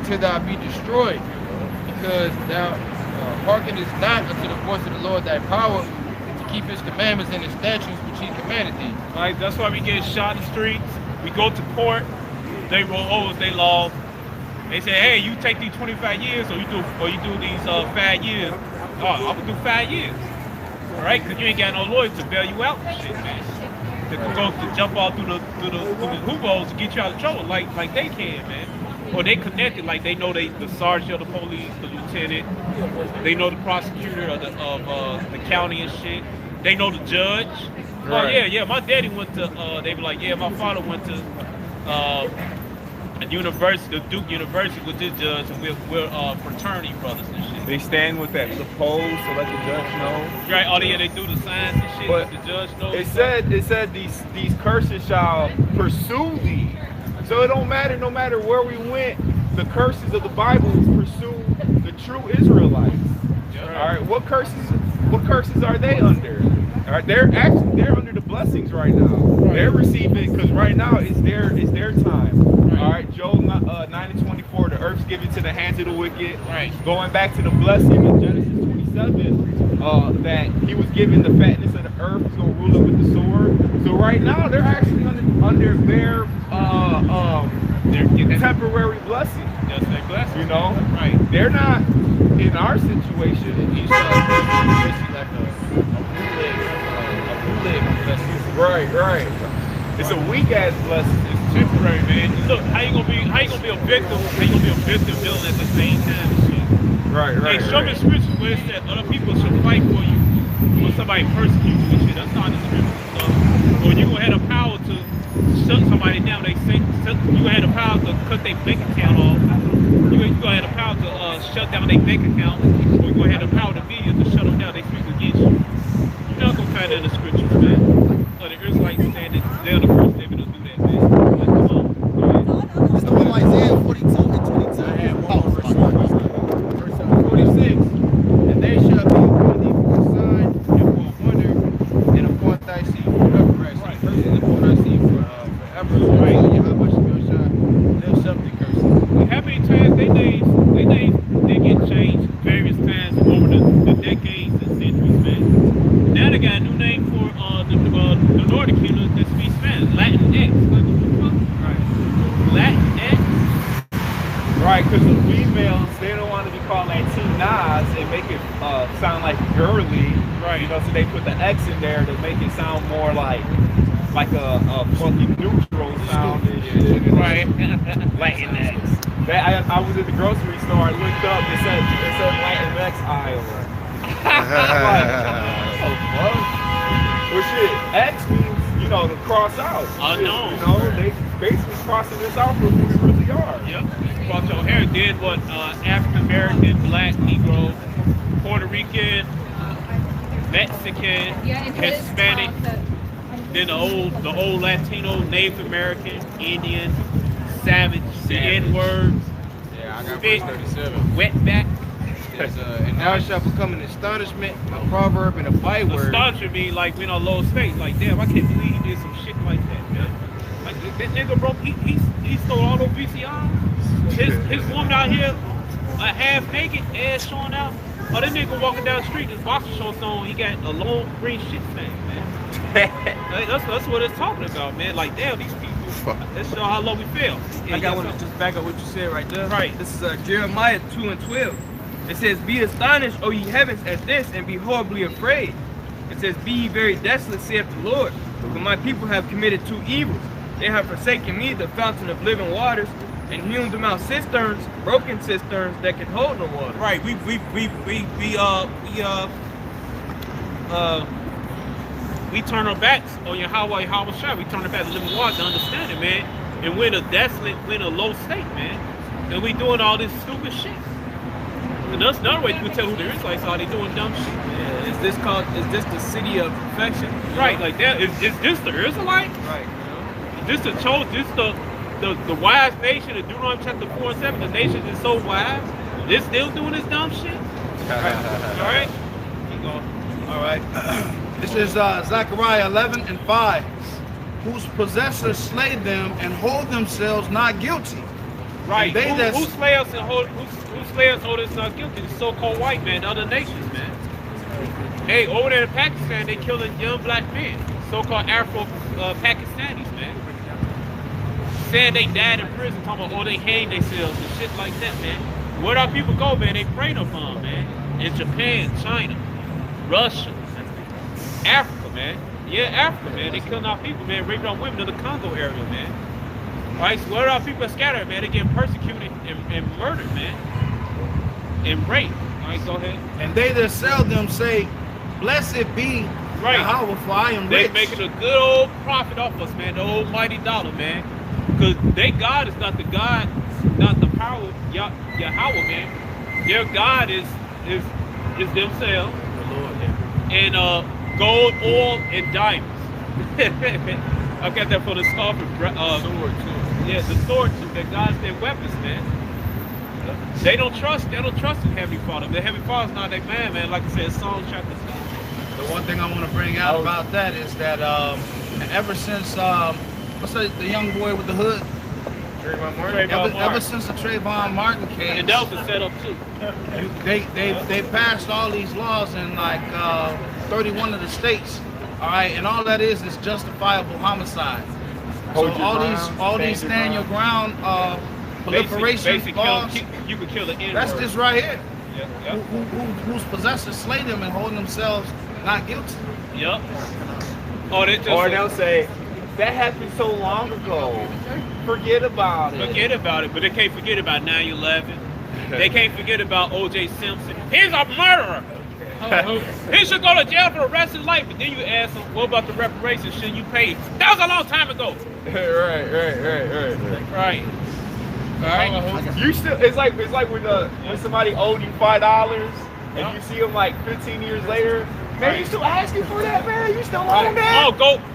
till thou be destroyed, because thou hearkenest not unto the voice of the Lord thy power, to keep his commandments and his statutes which he commanded thee." Right. That's why we get shot in the streets. We go to court. They roll over their law. They say, "Hey, you take these 25 years, or you do these 5 years." Oh, I'm gonna do 5 years. All right, because you ain't got no lawyers to bail you out and shit, man. To go to jump all through the loopholes to get you out of trouble, like they can, man. Or they connected, like they know the sergeant of the police, the lieutenant. They know the prosecutor of the county and shit. They know the judge. Right. Oh yeah. My daddy went to. They were like, yeah, my father went to a university, the Duke University, with this judge, and we're fraternity brothers and shit. They stand with that the pose to let the judge know. Right. Oh yeah, they do the signs and shit. But the judge knows. It said these curses shall pursue thee. So it don't matter. No matter where we went, the curses of the Bible pursue the true Israelites. Yeah. All right. What curses are they under? All right, they're under the blessings right now. Right. They're receiving because right now it's their time. Right. All right, Job 9:24, the earth's given to the hands of the wicked. Right. Going back to the blessing in Genesis 27, that he was given the fatness of the earth, he's gonna rule it with the sword. So right now they're actually under their temporary blessing. Just their blessing. You know, right? They're not in our situation. He's basically like a Right. It's a weak ass blessing. It's temporary, man. Look, how you gonna be a victim? How you gonna be a victim building at the same time and shit? Right. Hey, show me scripture where it said other people should fight for you when somebody persecutes you and shit. That's not in the scripture. So, or you gonna have the power to shut somebody down. They say you gonna have the power to cut their bank account off. You gonna have the power to shut down their bank account, or you gonna have the power to media to shut them down. They speak against you. You're not gonna find that in the scriptures, man. So the Israelites saying that they're the first David to do that, man. Like, come on. It's the book of Isaiah 42 and 22. Verse 46, and they shall be upon thee for a sign and for a wonder, and upon thy seed forever. Right. Curses upon thy seed forever. Right. How much shall lift up the curses? How many times they names they get changed various times over the decades and centuries, man. Now they got a new name for the Nordic kingdom that speaks Spanish, Latin X. Like, what the fuck? Right. Latin X. Right, because females, they don't want to be called Latinas and make it sound like girly. Right. You know, so they put the X in there to make it sound more like a funky neutral sound and shit. Right. Latinx. I was at the grocery store, I looked up, it said Latinx aisle. Well, shit, X means, you know, to cross out. Unknown. You know, they basically crossing this out for who we really are. Yep. Cross your hair did what African American, Black, Negro, Puerto Rican, Mexican, Hispanic, then the old Latino, Native American, Indian, savage, the N-word, Yeah, I got spit, verse 37. wetback. And now it shall become an astonishment, a proverb, and a byword. Astonishment me like, you know, low space. Like, damn, I can't believe he did some shit like that, man. Like, that nigga, bro, he stole all those VCRs. His woman out here, half naked, ass showing out. Oh, that nigga walking down the street, his boxer shorts on, he got a long green shit thing, man. Like, that's what it's talking about, man. Like, damn, these people, let's show how low we feel. I got one to just back up what you said right there. Right. This is Jeremiah 2:12. It says, "Be astonished, O ye heavens, at this, and be horribly afraid." It says, "Be ye very desolate, saith the Lord. For my people have committed two evils. They have forsaken me, the fountain of living waters, and hewn them out cisterns, broken cisterns that can hold no water." Right, we turn our backs on Yahweh Shai. We turn our backs to living water to understand it, man. And we're in a desolate, we're in a low state, man. And we doing all this stupid shit. And that's another way you can tell who the Israelites are. They doing dumb shit. Yeah, is this the city of perfection? Right, like that. Is this the Israelite? Right. Is this the chosen? This the wise nation? In Deuteronomy chapter 4:7, the nation is so wise. They're still doing this dumb shit. All right. Keep going. All right. This is Zechariah 11:5. Whose possessors slay them and hold themselves not guilty. Right. And they Who slay us and hold us not guilty? The so-called white man, the other nations, man. Hey, over there in Pakistan, they killing young black men, so-called Afro-Pakistanis, man. Saying they died in prison, talking about, oh, they hanged themselves and shit like that, man. Where'd our people go, man? They praying upon, man. In Japan, China, Russia, Africa, man. Yeah, Africa, man. They killing our people, man. Raping our women in the Congo area, man. Right? So where our people are scattered, man. They're getting persecuted and murdered, man. And raped. All right, go ahead. And they that sell them say, blessed be Right. Yahweh, for I am They rich. making a good old profit off us, man. The almighty dollar, man. Because their God is not the God, not the power of Yahweh, man. Their God is themselves. And gold, oil, and diamonds. I got that for the scarf and sword too. Yeah, the sword too. That God's their weapons, man. They don't trust in Heavenly Father. The Heavenly Father's not their man. Like I said, Psalm chapter 6. The one thing I want to bring out about that is that ever since what's the young boy with the hood? Trayvon Martin. Ever since the Trayvon Martin case, And that was a setup too. they passed all these laws in like 31 of the states. All right, and all that is justifiable homicide. So all these stand your ground proliferation laws. You could kill the N-word. That's this right here. Yep. Whose possessors slay them and hold themselves not guilty. Yep. Oh, they just Or they'll say, that happened so long ago. Forget about it. forget about it, but they can't forget about 9/11. They can't forget about O.J. Simpson. He's a murderer. He should go to jail for the rest of his life. But then you ask him, what about the reparations? Should you pay? That was a long time ago. Right. All right. You still, it's like when somebody owed you $5 and you see them like 15 years later. Man, you still asking for that, man? You still own that? Oh,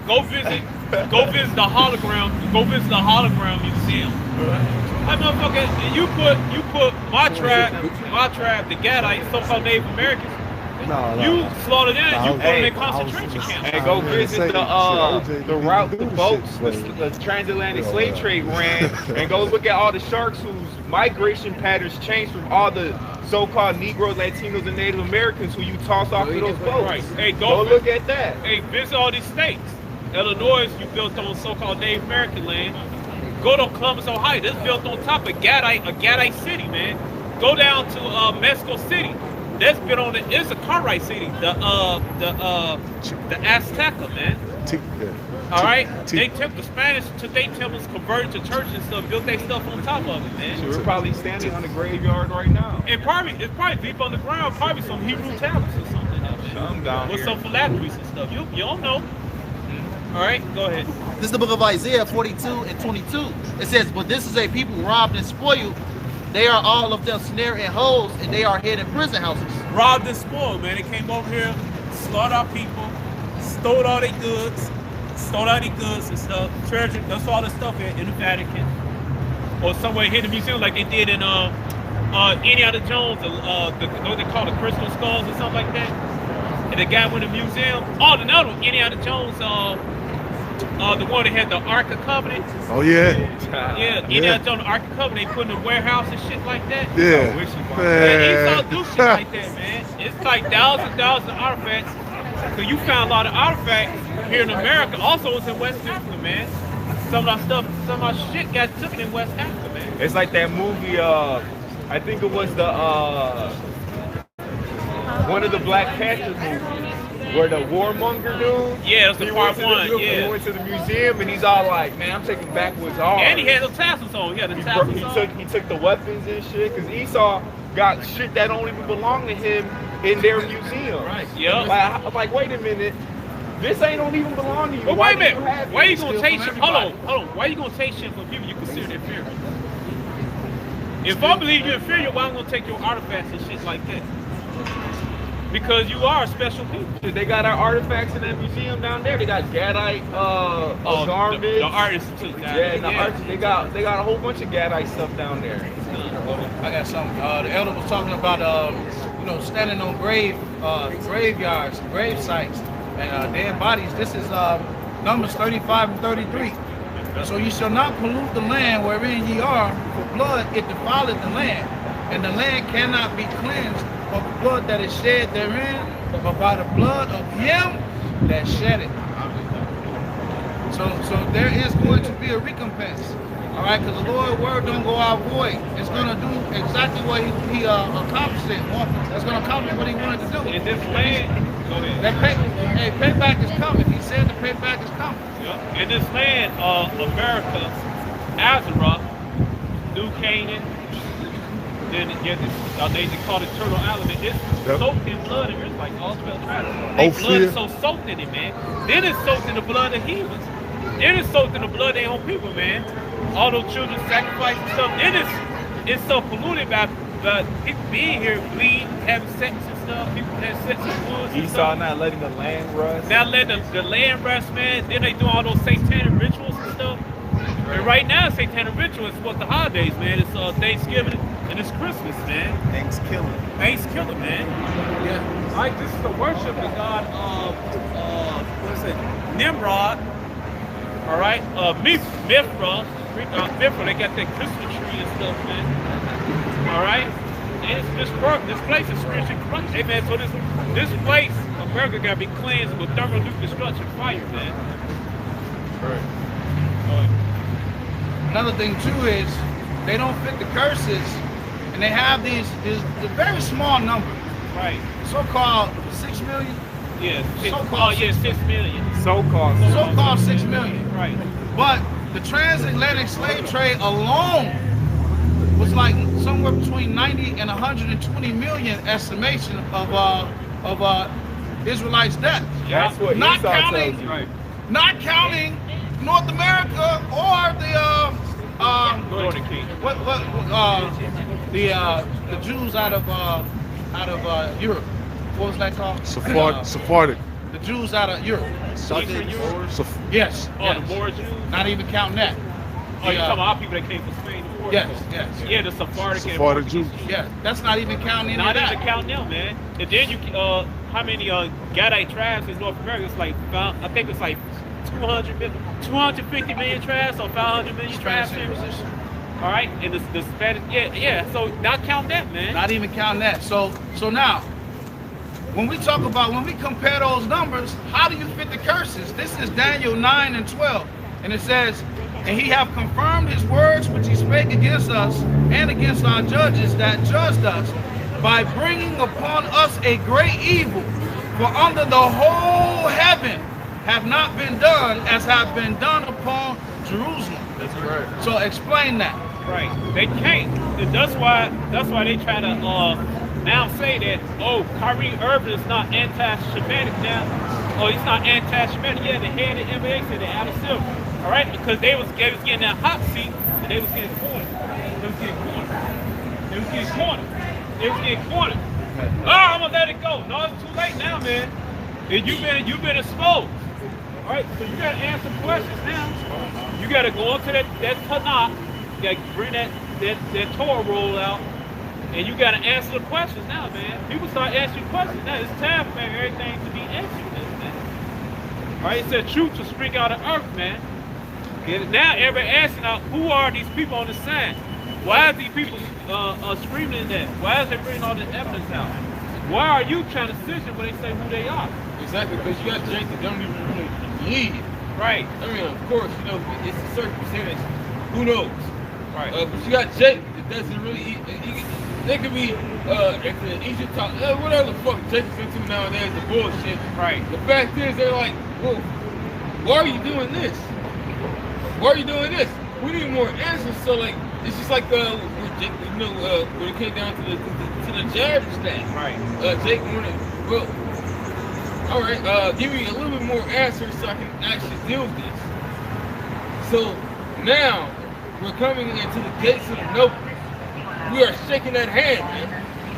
go visit the hologram. Go visit the hologram museum. That motherfucker, you put my tribe, the Gadites, so-called Native Americans. You slaughtered them. You put them in concentration camps. And go visit the route the boats, the transatlantic slave trade ran, and go look at all the sharks whose migration patterns changed from all the so-called Negroes, Latinos, and Native Americans who you toss off of those boats. Right. Hey, Go look at that. Hey, visit all these states. Illinois, you built on so-called Native American land. Go to Columbus, Ohio. This is built on top of Gadite City, man. Go down to Mexico City. That's built on it's a Cartwright City. The Azteca, man. All right, they took the Spanish, took their temples, converted to churches and stuff, built their stuff on top of it, man. So we're probably standing on the graveyard right now. And it's probably deep underground, probably some Hebrew tablets or something. Some down with here. some phylacteries and stuff. You don't know. All right, go ahead. This is the book of Isaiah 42 and 22. It says, but this is a people robbed and spoiled. They are all of them snared in holes, and they are hid in prison houses. Robbed and spoiled, man. They came over here, slaughtered our people, stole all their goods, and stuff. Treasure, that's all the stuff in the Vatican. Or somewhere here in the museum like they did in Indiana Jones, what they call the crystal skulls or something like that. And the guy went to the museum. Oh, another one, Indiana Jones, the one that had the Ark of Covenant. Oh yeah. Yeah, Indiana Jones, the Ark of Covenant, they put in a warehouse and shit like that. Yeah. Man, Esau do shit like that, man. It's like thousands of artifacts. So you found a lot of artifacts here in America. Also, it's in West Africa, man. Some of our shit got taken in West Africa, man. It's like that movie, I think it was the one of the Black Panther movies where the warmonger dude. Yeah, it's the part one. He went to the museum and he's all like, "Man, I'm taking back what's ours." And he had the tassels on. He had the tassels on. He took the weapons and shit because Esau got shit that don't even belong to him in their museum. Right. Yep. Like, wait a minute. This ain't don't even belong to you. But wait a minute. Why you gonna take shit? Hold on. Why you gonna take shit from people you consider inferior? If I believe you're inferior, why I'm gonna take your artifacts and shit like that? Because you are special people. They got our artifacts in that museum down there. They got Gadite garments. The Art Institute. They got a whole bunch of Gadite stuff down there. I got something. The elder was talking about standing on graveyards, grave sites, and dead bodies. This is Numbers 35 and 33. So you shall not pollute the land wherein ye are, for blood it defileth the land, and the land cannot be cleansed of the blood that is shed therein, but by the blood of him that shed it. So there is going to be a recompense. All right, because the Lord's word don't go out void. It's going to do exactly what he accomplished it. It's going to accomplish what he wanted to do. In this land, go ahead. Payback is coming. He said the payback is coming. Yep. In this land, America, Azeroth, New Canaan, then they call it Turtle Island. It's soaked in blood, and it's like all spelled trash. Their blood is so soaked in it, man. Then it's soaked in the blood of heathens. Then it's soaked in the blood of their own people, man. All those children sacrificed and stuff. Then it's so polluted by people being here, bleeding, having sex and stuff. People having sex in woods and Esau stuff. not letting the land rust. Not letting the land rest, man. Then they do all those satanic rituals and stuff. And right now, satanic rituals is what the holidays, man. It's Thanksgiving and it's Christmas, man. Thanksgiving, man. Yeah. Like this is the worship of God of what's it? Nimrod. All right. Mithra. They got that Christmas tree and stuff, man. All right. And this place is spiritually corrupt. Hey, man. So this place, America, got to be cleansed with thermonuclear destruction fire, man. All right. Another thing too is they don't fit the curses, and they have these very small number, Right. so-called 6 million. Yeah. So-called 6 million. So-called 6 million. Right. But the transatlantic slave trade alone was like somewhere between 90 and 120 million estimation of Israelites' death. That's what Not Esau counting- tells you. Right. Not counting North America or Northern Kingdom. the Jews out of Europe. What was that called? Sephardic. The Jews out of Europe. Eastern Europe. Yes. Oh, yes. the Moor Jews. Not even counting that. Oh, you're talking about our people that came from Spain before? Yes, yes. Yeah, the Sephardic and Sephardic Jews. Yeah, that's not even counting any Not of even that. counting them, man. And then you, how many Gadite tribes in North America? It's like, I think it's like 250 million tribes or 500 million tribes. All right, and the Spanish, yeah. So not count that, man. Not even counting that. So now, when we compare those numbers, how do you fit the curses? This is Daniel 9 and 12, and it says, And he hath confirmed his words which he spake against us and against our judges that judged us, by bringing upon us a great evil. For under the whole heaven have not been done as have been done upon Jerusalem. That's right. So explain that. Right. They can't. That's why they try to now say that, oh, Kyrie Irving is not anti-Semitic now. Oh, he's not anti-Semitic. Yeah, the head of the NBA said that, Adam Silver. All right, because they was getting that hot seat and they was getting cornered. They was getting cornered. They was getting cornered. They was getting cornered. Oh, I'm gonna let it go. No, it's too late now, man. And you've been exposed. All right, so you gotta answer questions now. You gotta go into that Tanakh. You gotta bring that Torah roll out, and you gotta answer the questions now, man. People start asking questions now. It's time for everything to be answered, man. All right, it said truth to spring out of earth, man. And now everybody asking out, who are these people on the sign? Why are these people screaming that? Why is they bringing all this evidence out? Why are you trying to censor when they say who they are? Exactly, because you got Jake that don't even really believe. Right. I mean, of course, you know, it's a certain percentage. Who knows? Right. But you got Jake that doesn't really. They could be if the Egypt talk, whatever the fuck Jake is into nowadays, the bullshit. Right. The fact is, they're like, well, why are you doing this? Why are you doing this? We need more answers. So like, it's just like when it came down to the jab stat. Right. Jake wanted, well, all right, give me a little bit more answers so I can actually deal with this. So now we're coming into the gates of the noble. We are shaking that hand, man.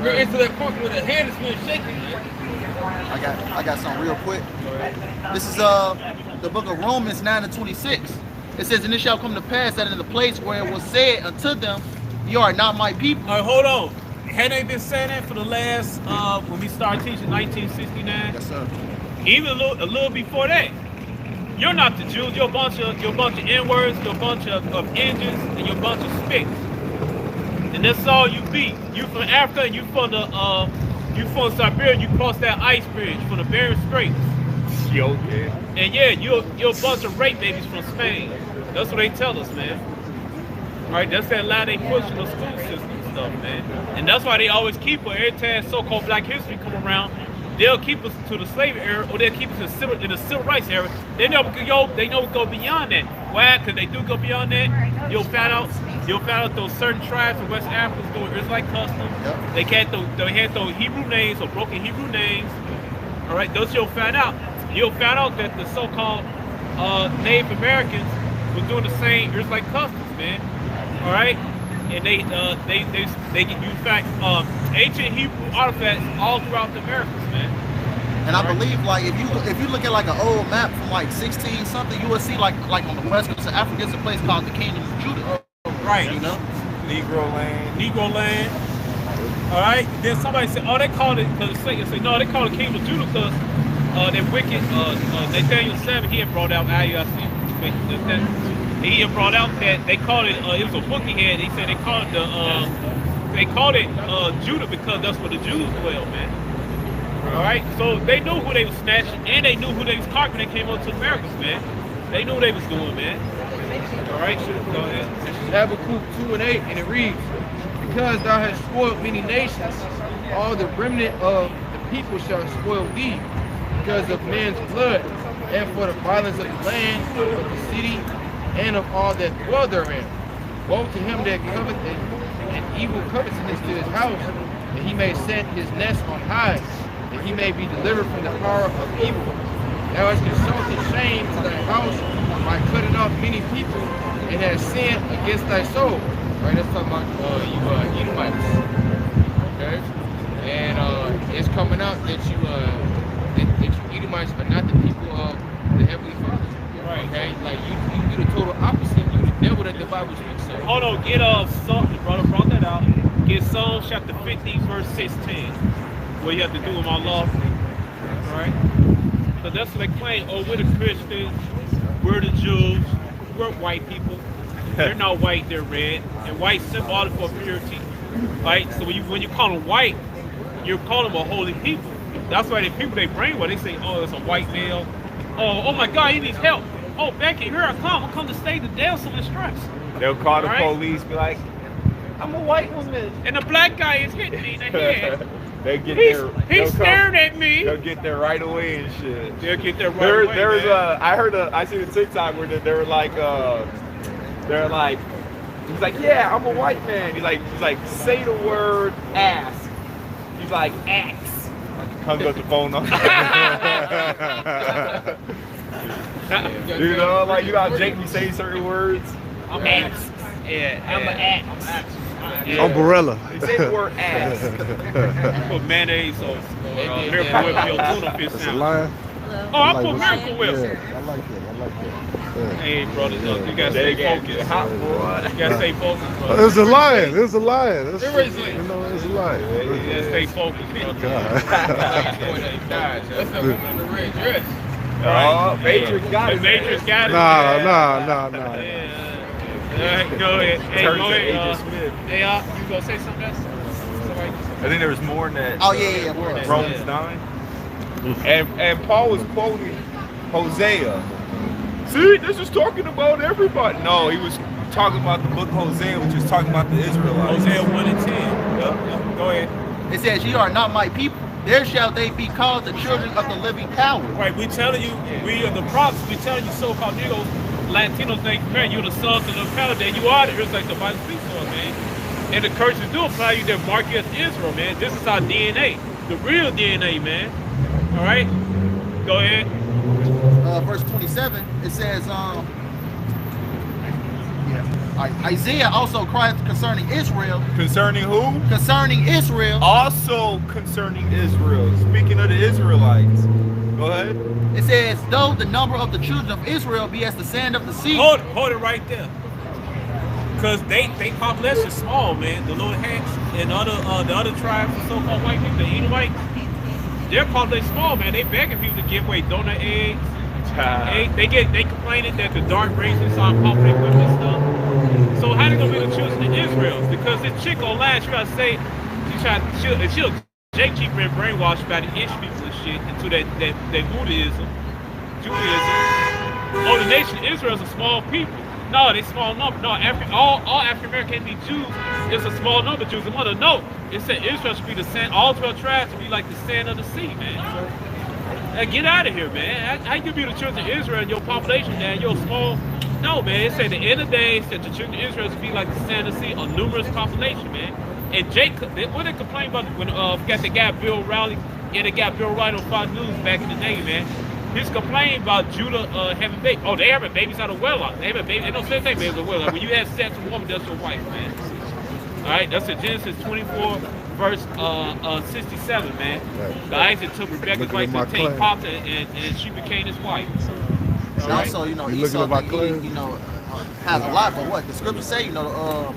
We're into that point where the hand is being shaken, man. I got something real quick. This is the book of Romans 9:26. It says, and it shall come to pass that in the place where it was said unto them, you are not my people. All right, hold on. Had they been saying that for the last when we started teaching 1969? Yes, sir. Even a little before that. You're not the Jews. You're a bunch of N-words. You're a bunch of engines, and you're a bunch of spits. And that's all you be. You from Africa, and you from Siberia. You cross that ice bridge from the Bering Straits. Yo, yeah. And yeah, you're a bunch of rape babies from Spain. That's what they tell us, man. All right, that's that lie they push in the school system and stuff, man. And that's why they always keep us every time so-called Black history come around. They'll keep us to the slavery era, or they'll keep us in the civil rights era. They never go beyond that. Why? Because they do go beyond that. You'll find out those certain tribes in West Africa doing Israelite customs. Yep. They had those Hebrew names or broken Hebrew names. All right, those you'll find out. You'll find out that the so-called Native Americans were doing the same Israelite customs, man. All right, and they you find ancient Hebrew artifacts all throughout the Americas, man. And I believe, like, if you look at like an old map from like 16 something, you will see like on the west coast of Africa, there's a place called the Kingdom of Judah. Right. You know, Negro land. All right. Then somebody said, oh, they called it because no, they called it Kingdom of Judah because that wicked Nathaniel 7, he had brought out he had brought out that they called it was a book he had. He said they called it Judah because that's where the Jews dwell, man. All right, so they knew who they was snatching, and they knew who they was carving. They came over to the Americas, man. They knew what they was doing, man. All right, go ahead. This is Habakkuk 2:8, and it reads, because thou hast spoiled many nations, all the remnant of the people shall spoil thee, because of man's blood, and for the violence of the land, of the city, and of all that dwell therein. Woe to him that coveteth an evil covetousness to his house, that he may set his nest on high, that he may be delivered from the power of evil. Thou hast consulted shame to thy house by cutting off many people, and hast sinned against thy soul. Right, that's talking about you Edomites. Okay? And it's coming out that you Edomites are not the people of the Heavenly Father. Right. Okay? Like you do the total opposite. You the devil that the Bible speaks of. Hold on, get Psalm, brought that out. Get Psalm chapter 50, verse 16. What you have to do with my law. Alright? So that's what they claim. Oh, we're the Christians, we're the Jews, we're white people. They're not white, they're red. And white symbolic for purity. Right? So when you call them white, you're calling them a holy people. That's why the people they brainwash, they say, oh, it's a white male. Oh my God, he needs help. oh, Becky, here I come. I'm come to stay the damsel in distress. They'll call the Right. police, be like, I'm a white woman. And the black guy is hitting me in the head. They get He's they'll staring at me. They'll get there right away and shit. They'll get there right away, There's man. I seen a TikTok where they were like, he's like, yeah, I'm a white man. He's like, say the word ass. He's like, axe. Comes up the phone on. You know, like you know how Jake be saying certain words. I'm axe. Yeah, I'm an axe. Yeah. Umbrella. He say the word ass. Put mayonnaise or Miracle Whip your tuna fish That's a sandwich. lion. Oh, I put Miracle Whip. Yeah, I like that. Hey, brother, look, you gotta stay focused. Hot boy. You gotta stay focused, Yeah. brother. It's a lion. It's a lion. It's, Seriously. you know, it's a lion. You gotta stay focused, brother. God. That's the woman in the red dress. Oh, Matrix got The it. Matrix got it. Nah. Yeah. All right, go ahead. Hey, Turns go to ahead. Agent Smith. Hey, you gonna say something else? Somebody I think there was more than that. Oh, yeah, it was. Romans 9. And Paul was quoting Hosea. See, this is talking about everybody. No, he was talking about the book Hosea, which is talking about the Israelites. Hosea 1 and 10. Yep. Go ahead. It says, ye are not my people. There shall they be called the children of the living power. Right, we telling you, we are the prophets. We telling you so-called Negroes, Latinos, think, man, you're the sons of the paladin. You are the Israelites, the Bible speaks of, man. And the curses do apply to you that mark you as Israel, man. This is our DNA, the real DNA, man. All right, go ahead. Verse 27, it says, Isaiah also cried concerning Israel. Concerning who? Concerning Israel. Also concerning Israel. Speaking of the Israelites. Go ahead. It says, though the number of the children of Israel be as the sand of the sea. Hold it right there. Because they population is small, man. The little Hicks and the other tribes, the so-called white people, the Edomites, their population small, man. They begging people to give away donut eggs. They complaining that the dark race is on populate with this stuff. So how they gonna be the children of Israel? Because this chick online, she try to say she'll Jake keep being brainwashed by the ish people and shit into that Buddhism, Judaism. Oh, the nation of Israel is a small people. No, they small number. No, all African American be Jews. It's a small number of Jews. And want to know, it said Israel should be the sand. All 12 tribes should be like the sand of the sea, man. Get out of here, man. How you be the children of Israel and your population, man? You're small. No, man. It said at the end of the day, it said the children of Israel should be like the sand of the sea, a numerous population, man. And Jake, what they complain about when got the guy Bill Riley, yeah, they got Bill Riley on Fox News back in the day, man. He's complaining about Judah having babies. Oh, they having babies out of wedlock. They having babies. They don't say babies out of wedlock. When you have sex with a woman, that's your wife, man. All right, that's in Genesis 24, verse 67, man. Isaac took Rebecca's wife to take Papa, and she became his wife. And also, you know, Esau, you know, has a lot, but what the scriptures say, you know,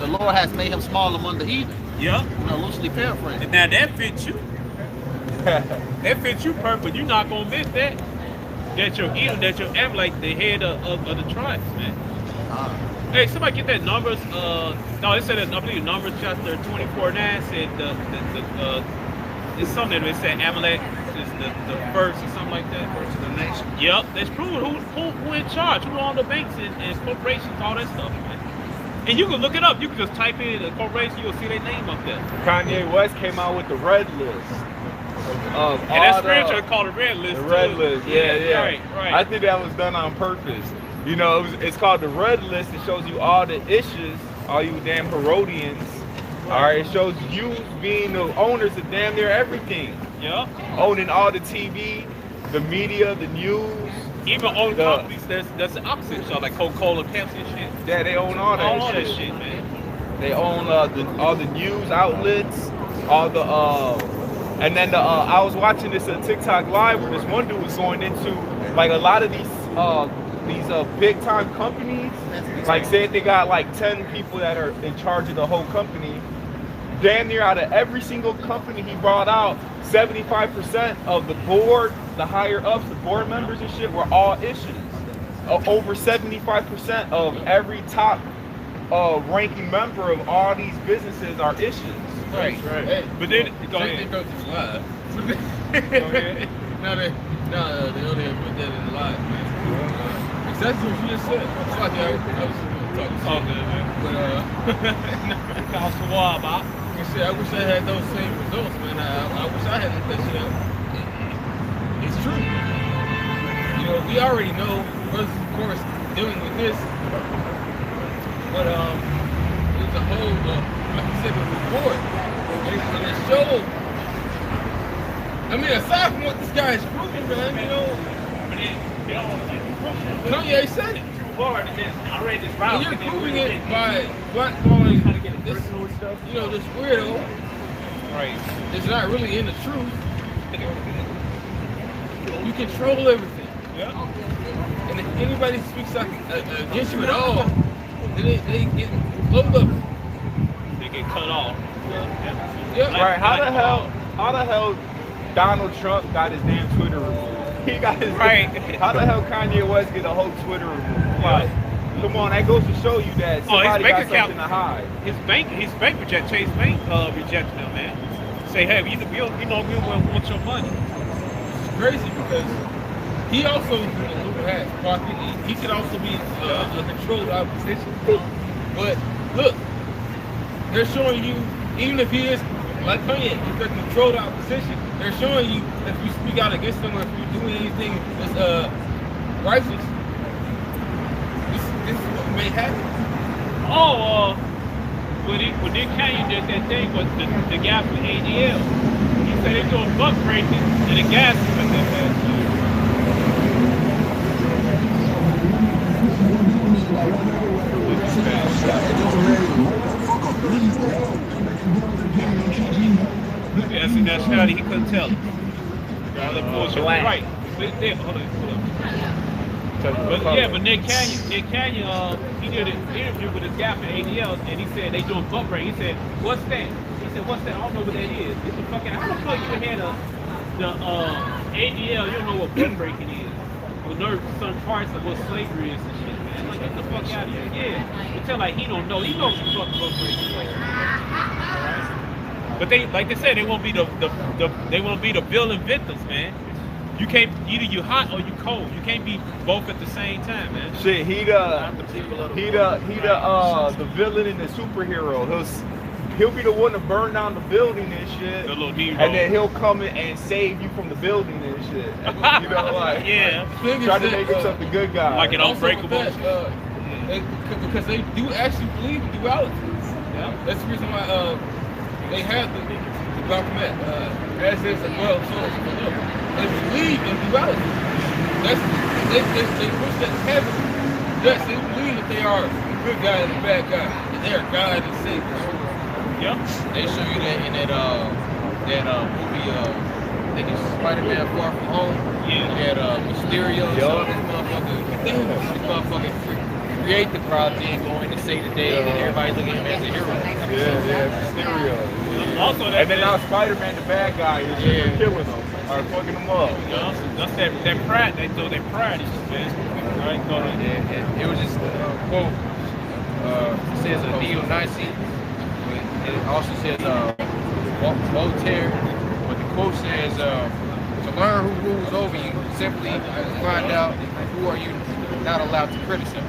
the Lord has made him small among the heathen. Yeah. You know, loosely paraphrased. Now that fits you. That fits you perfect. You're not gonna miss that. That you're Edom, that you're like the head of the tribes, man. Hey, somebody get that numbers. No, it said that I believe Numbers chapter 24:9 said it's something that it said Amalek is the first or something like that. First of the nation. Yep, that's proven who in charge, who on the banks and corporations, all that stuff, man. And you can look it up. You can just type in a corporation, you'll see their name up there. Kanye West came out with the red list. And that's spiritual called a red list. The red too. list, yeah. Right. I think that was done on purpose. You know, it's called the red list. It shows you all the issues, all you damn Herodians. All right, it shows you being the owners of damn near everything. Yeah. Owning all the TV, the media, the news. Even own companies that's the opposite, so like Coca-Cola, Pepsi and shit. Yeah, they own all that. All that shit, man. They own all the news outlets, all the and then I was watching this TikTok live where this one dude was going into like a lot of these big time companies, like say they got like 10 people that are in charge of the whole company. Damn near out of every single company he brought out, 75% of the board, the higher ups, the board members and shit were all issues. Over 75% of every top ranking member of all these businesses are issues. Right. Hey, But then, go they ahead. go to the live. Go ahead. No, they only put that in the live, man. That's what you just said. It's like I was talking All shit. good, man. But Cost a while, Bob. like I said, I wish I had those same results, man. I wish I had that shit out. It's true. You know, we already know, brothers, of course, dealing with this. But there's a whole, like you said, report. And it showed. I mean, aside from what this guy is proving, man, you know, Kanye said it. I read this And route. you're proving it by blackballing this, you know, this weirdo. Right. It's not really in the truth. You control everything. Yeah. And if anybody speaks like, against you at all, then they get blowed up. They get cut off. Yeah. Right? How the hell Donald Trump got his damn Twitter removed? He got his Right. How the hell Kanye West get a whole Twitter removed? Like, come on, that goes to show you that his somebody bank got account- something to hide. His bank rejected Chase Bank rejected him, man. Say, hey, we don't want your money. It's crazy because he also is in a little hat pocket. He could also be a controlled opposition. But look, they're showing you, even if he is like Kanye, if they're controlled opposition, they're showing you that if you speak out against them or if you're doing anything that's righteous, this is what may happen. Oh, when Nick Canyon did that thing with the guy from ADL, he said they're doing buck breaking and the gas is like that last year. Yeah, see nationality, he couldn't tell it. All that bullshit. Black. Right. Hold on. But Nick Canyon, he did an interview with this guy from ADL, and he said they doing buck break. He said, "What's that?" He said, "What's that? I don't know what that is." It's a fucking. How the fuck you had the ADL? You don't know what buck breaking is. Well, learn some parts of what slavery is and shit, man. Like, get the fuck out of here. Yeah. You tell like he don't know. He knows what the fuck buck breaking is. Alright? But they, like they said, they won't be the villain victims, man. You can't, either you hot or you cold. You can't be both at the same time, man. Shit, he the villain and the superhero. He'll be the one to burn down the building and shit. The little D-roll. And then he'll come in and save you from the building and shit. You know, like Yeah. try to make himself the good guy. Like an unbreakable. Because they do actually believe in duality. Yeah. That's the reason why they have the document as is as well. So they believe in duality. They push that heavily. Yes, they believe that they are the good guy and the bad guy, and they are God and Savior. Yep. They show you that in that movie, I think it's Spider-Man Far From Home. Yeah. That Mysterio. So this motherfucker create the crowd, then go in and save the day, and then everybody look at him as a hero. Yeah, Mysterio. Also, And then now Spider-Man, the bad guy, is killing them or fucking them up. that's that pride. They throw their pride in shit, man. All right, go ahead. And it was just a quote. It says a neo-Nazi. It also says Voltaire, but the quote says, to learn who rules over you, simply find out who are you not allowed to criticize.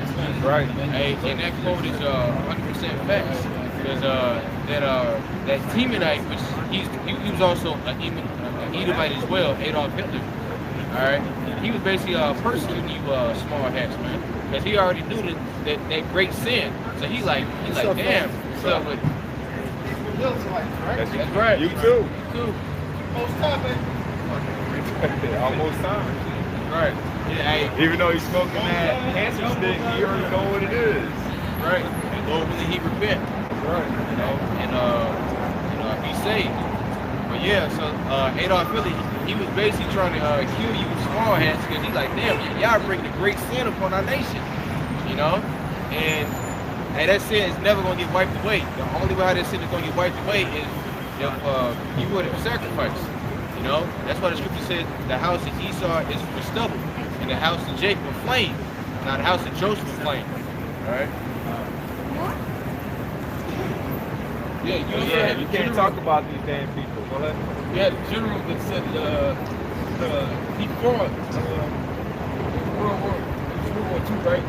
Right. And that quote is 100% facts. Because that Teemanite, which he was also an Edomite as well, Adolf Hitler. All right, he was basically persecuting you small hats, man, because he already knew that great sin. So he like damn, what's up with? That's right. You too. Most time, man. Almost time. Right. Yeah, Even though he's smoking that cancer stick, he already know what it is. right. And hopefully he repent. Right. You know, and be saved. But yeah, so Adolf Hitler, he was basically trying to kill you with small hats because he's like, damn, y'all bring the great sin upon our nation. You know, and that sin is never gonna get wiped away. The only way how that sin is gonna get wiped away is if you would have sacrificed. You know, that's why the scripture said the house of Esau is for stubble, and the house of Jacob for flame. Now the house of Joseph for flame. All right. Yeah, you can't talk about these damn people. Go ahead. We had a general that said he fought World War II, right?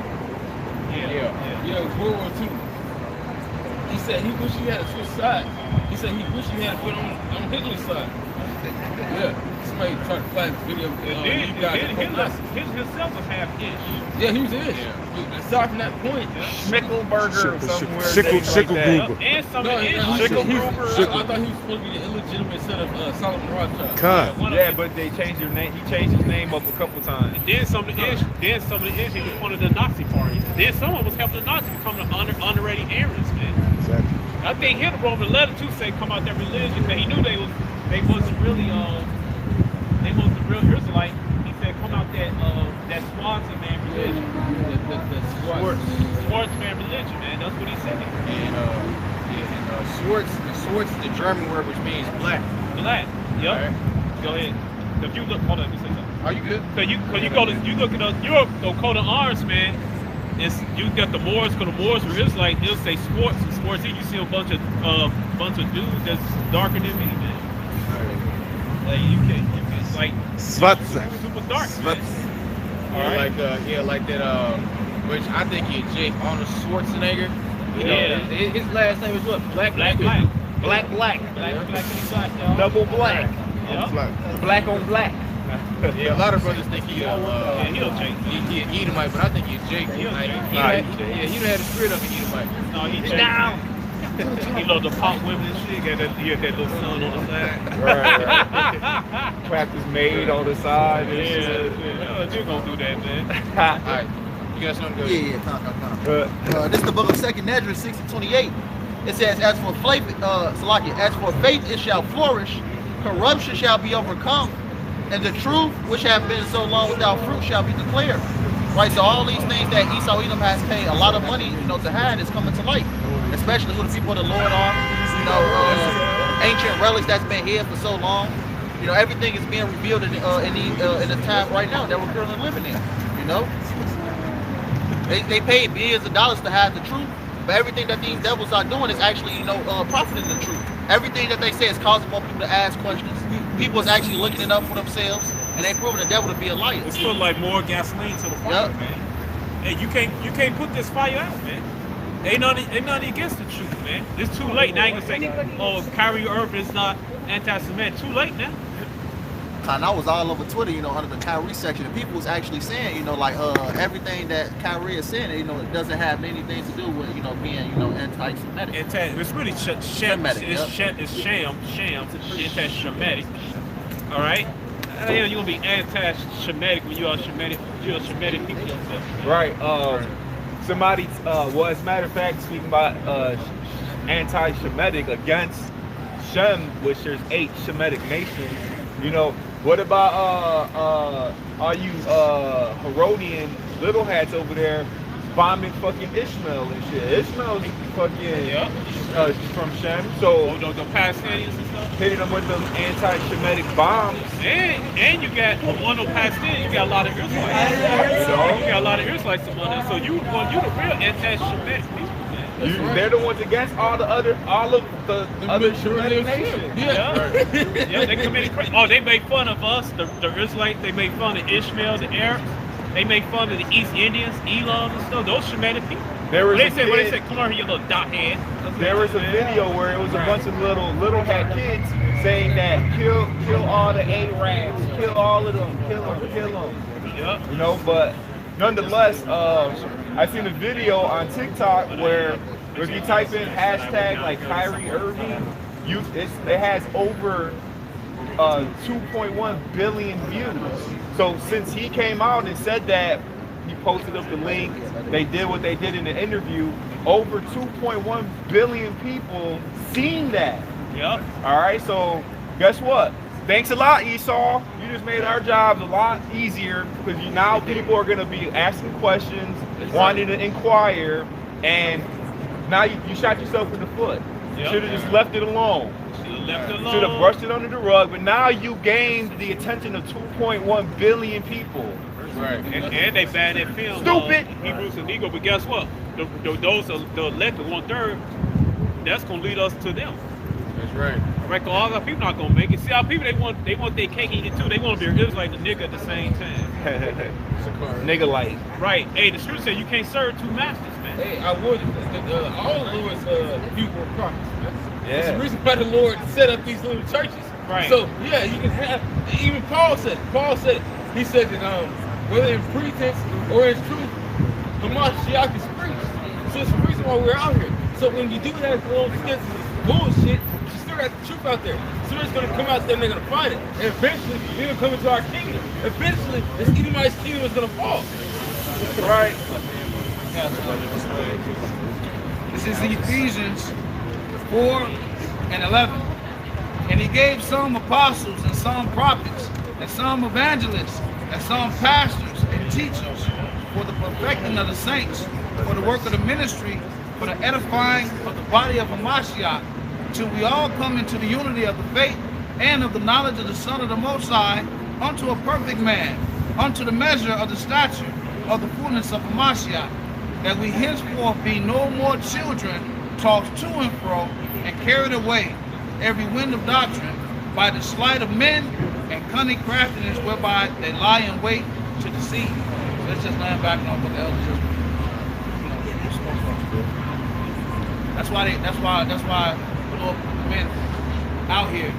Yeah. Yeah, it was World War II. He said he wished he had to switch sides. He said he wished he had to put on Hitler's side. Yeah. Somebody tried to flag this video. Himself was half-ish. Yeah, he was ish. Aside from that point, Schmickelberger somewhere. Schickelgruber. And some no, of the I thought he was supposed to be the illegitimate son of Solomon Rothschild. Con. Yeah, but they changed their name. He changed his name up a couple times. And then some of the ish, he was one of the Nazi parties. Then someone was helping the Nazis become the honorary Aryans, man. Exactly. I think Hitler wrote a letter too, say come out that religion, but he knew they wasn't really they wasn't the real Israelite. He said come out that Swanson man religion. The Schwarzman religion, man. That's what he said. And Schwarz is the German word which means black. Black. Yep. Right. Go ahead. If you look, hold on, let me say something. Are you good? Cause you look at Europe, the coat of arms, man. It's you got the Moors, cause the Moors were Israelite. They'll say sports. Here you see a bunch of dudes that's darker than me, man. Like you can it's like Svatsa. super dark, man. All right. Like that. Which I think is Jake Arnold Schwarzenegger. You know, his last name is what? Black. Black. Black y'all. Double black. Yep. Black on black. Yeah, a lot of brothers think he'll change. he an Edomite, but I think he's Jake. He done had a spirit of an Edomite. No, he changed. Down. He loved to pop women and shit. He had that little sun on the side. Right. Practice made on the side. Yeah. You gonna do that, man. All right. You got something to go? Yeah. This is the book of 2nd Ezra 60:28. It says, as for faith it shall flourish, corruption shall be overcome, and the truth which have been so long without fruit shall be declared. Right, so all these things that Esau Edom has paid a lot of money, to hide is coming to light. Especially who the people of the Lord are. Ancient relics that's been hid for so long. Everything is being revealed in the time right now that we're currently living in. They paid billions of dollars to hide the truth, but everything that these devils are doing is actually, profiting the truth. Everything that they say is causing more people to ask questions. People is actually looking it up for themselves, and they proving the devil to be a liar. It's putting like more gasoline to the fire, man. Hey, you can't put this fire out, man. Ain't nothing against the truth, man. It's too late. Now I ain't gonna say, oh, Kyrie Irving is not anti-Semitic. Too late now. And I was all over Twitter, under the Kyrie section, and people was actually saying, everything that Kyrie is saying, it doesn't have anything to do with, being, anti-Semitic. It's really Shemitic. It's shams. It's anti-Shemitic. All right. How the hell you gonna be anti-Shemitic when you are Shemitic? You're a Shemitic people yourself. Right. Somebody, as a matter of fact, speaking about anti-Shemitic against Shem, which there's 8 Shemitic nations. What about all you Herodian little hats over there bombing fucking Ishmael and shit? Ishmael's fucking from Shem, so the Palestinians and stuff, hitting them with them anti-Shemitic bombs. And you got one of Palestinians, you got a lot of Israelites. You got a lot of Israelites among them. So you the real anti-Shemitic people. They're the ones against all of the other Shemitic nations. Yeah, they committed crime. Oh, they make fun of us, the Israelites. They make fun of Ishmael, the Arabs. They make fun of the East Indians, Elam and stuff. Those Shemitic people. They said, come on here, you little dot head. There was a video where it was a bunch of little hat kids saying that kill all the Arabs, kill all of them, kill them. Yeah. But nonetheless, I seen a video on TikTok where if you type in hashtag like Kyrie Irving, it has over 2.1 billion views. So since he came out and said that, he posted up the link, they did what they did in the interview, over 2.1 billion people seen that. Yep. All right, so guess what? Thanks a lot, Esau. You just made our jobs a lot easier because now people are going to be asking questions, wanting to inquire, and now you shot yourself in the foot. You should have just left it alone. Should have brushed it under the rug, but now you gained the attention of 2.1 billion people. Right. And they banned that film. Stupid. Hebrews and Negro, but guess what? Those are the elected 1/3. That's gonna lead us to them. That's right. Right, cause all our people not gonna make it. See, our people they want their cake and eat it too. They want to be Israelite and nigga at the same time. Nigga like. Right. Hey, the scripture said you can't serve two masters, man. Hey, I would. All the Lord's people are prophets. Yeah. That's the reason why the Lord set up these little churches. Right. So yeah, you can have. Even Paul said. He said that whether in pretense or in truth, Hamashiach is preached. So it's the reason why we're out here. So when you do have little skits of bullshit, you still got the truth out there. So it's gonna come out there and they're gonna find it. And eventually, you're gonna come into our kingdom. Eventually, this Edomite's kingdom is gonna fall. Right. This is Ephesians 4 and 11. And he gave some apostles and some prophets and some evangelists and some pastors and teachers for the perfecting of the saints, for the work of the ministry, for the edifying of the body of Hamashiach, till we all come into the unity of the faith and of the knowledge of the Son of the Most High, unto a perfect man, unto the measure of the stature of the fullness of Hamashiach, that we henceforth be no more children, tossed to and fro, and carried away every wind of doctrine by the sleight of men and cunning craftiness whereby they lie in wait to deceive. So let's just land back on what the elders That's why the Lord put the men out here,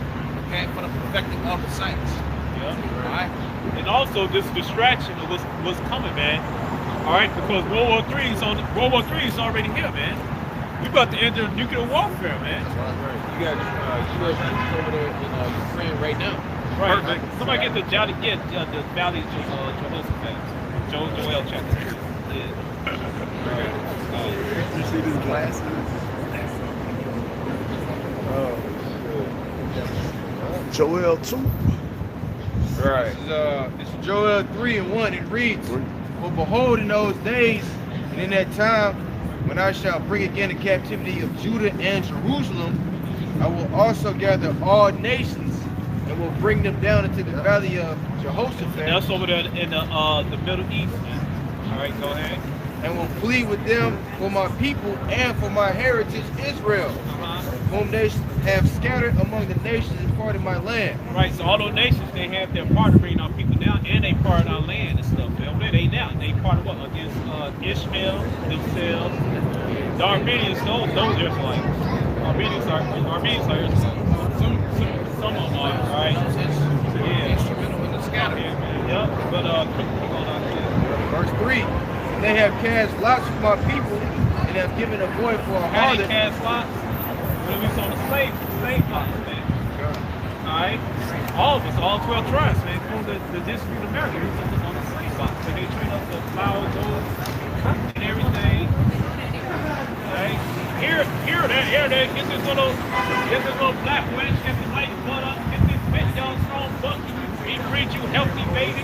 okay, for the perfecting of the saints. Yeah. All right. And also this distraction of what's coming, man. All right, because World War III is already here, man. We about to enter nuclear warfare, man. You got U.S. troops over there in Ukraine right now. Right. Perfect. Somebody get the Valley Jehoshaphat. Joel chapter. Yeah. You see this glasses? Joel 2. Right. It's Joel 3 and 1. It reads, "For behold, in those days and in that time, when I shall bring again the captivity of Judah and Jerusalem, I will also gather all nations and will bring them down into the valley of Jehoshaphat." That's over there in the Middle East. All right, go ahead. "And will plead with them for my people and for my heritage Israel, whom they have scattered among the nations and part of my land." Right, so all those nations, they have their part of bringing our people down, and they part of our land and stuff. They now, they part of what? Against Ishmael themselves. The Armenians, those Israelites. Armenians are Israelites. Some of them are, right? Yeah. Instrumental in the scatter. Yeah, but keep going on here. Verse 3, "They have cast lots for my people and have given a boy for a How they harlot." cast lots? When we saw the slave lots, man. Alright? All of us, all 12 tribes, man, from the district of America, we put on the slave lots. So they train us to plow those and everything. Alright? Here, there, get this little black wench, get this white butt up, get this big young strong buck, he breed you healthy baby.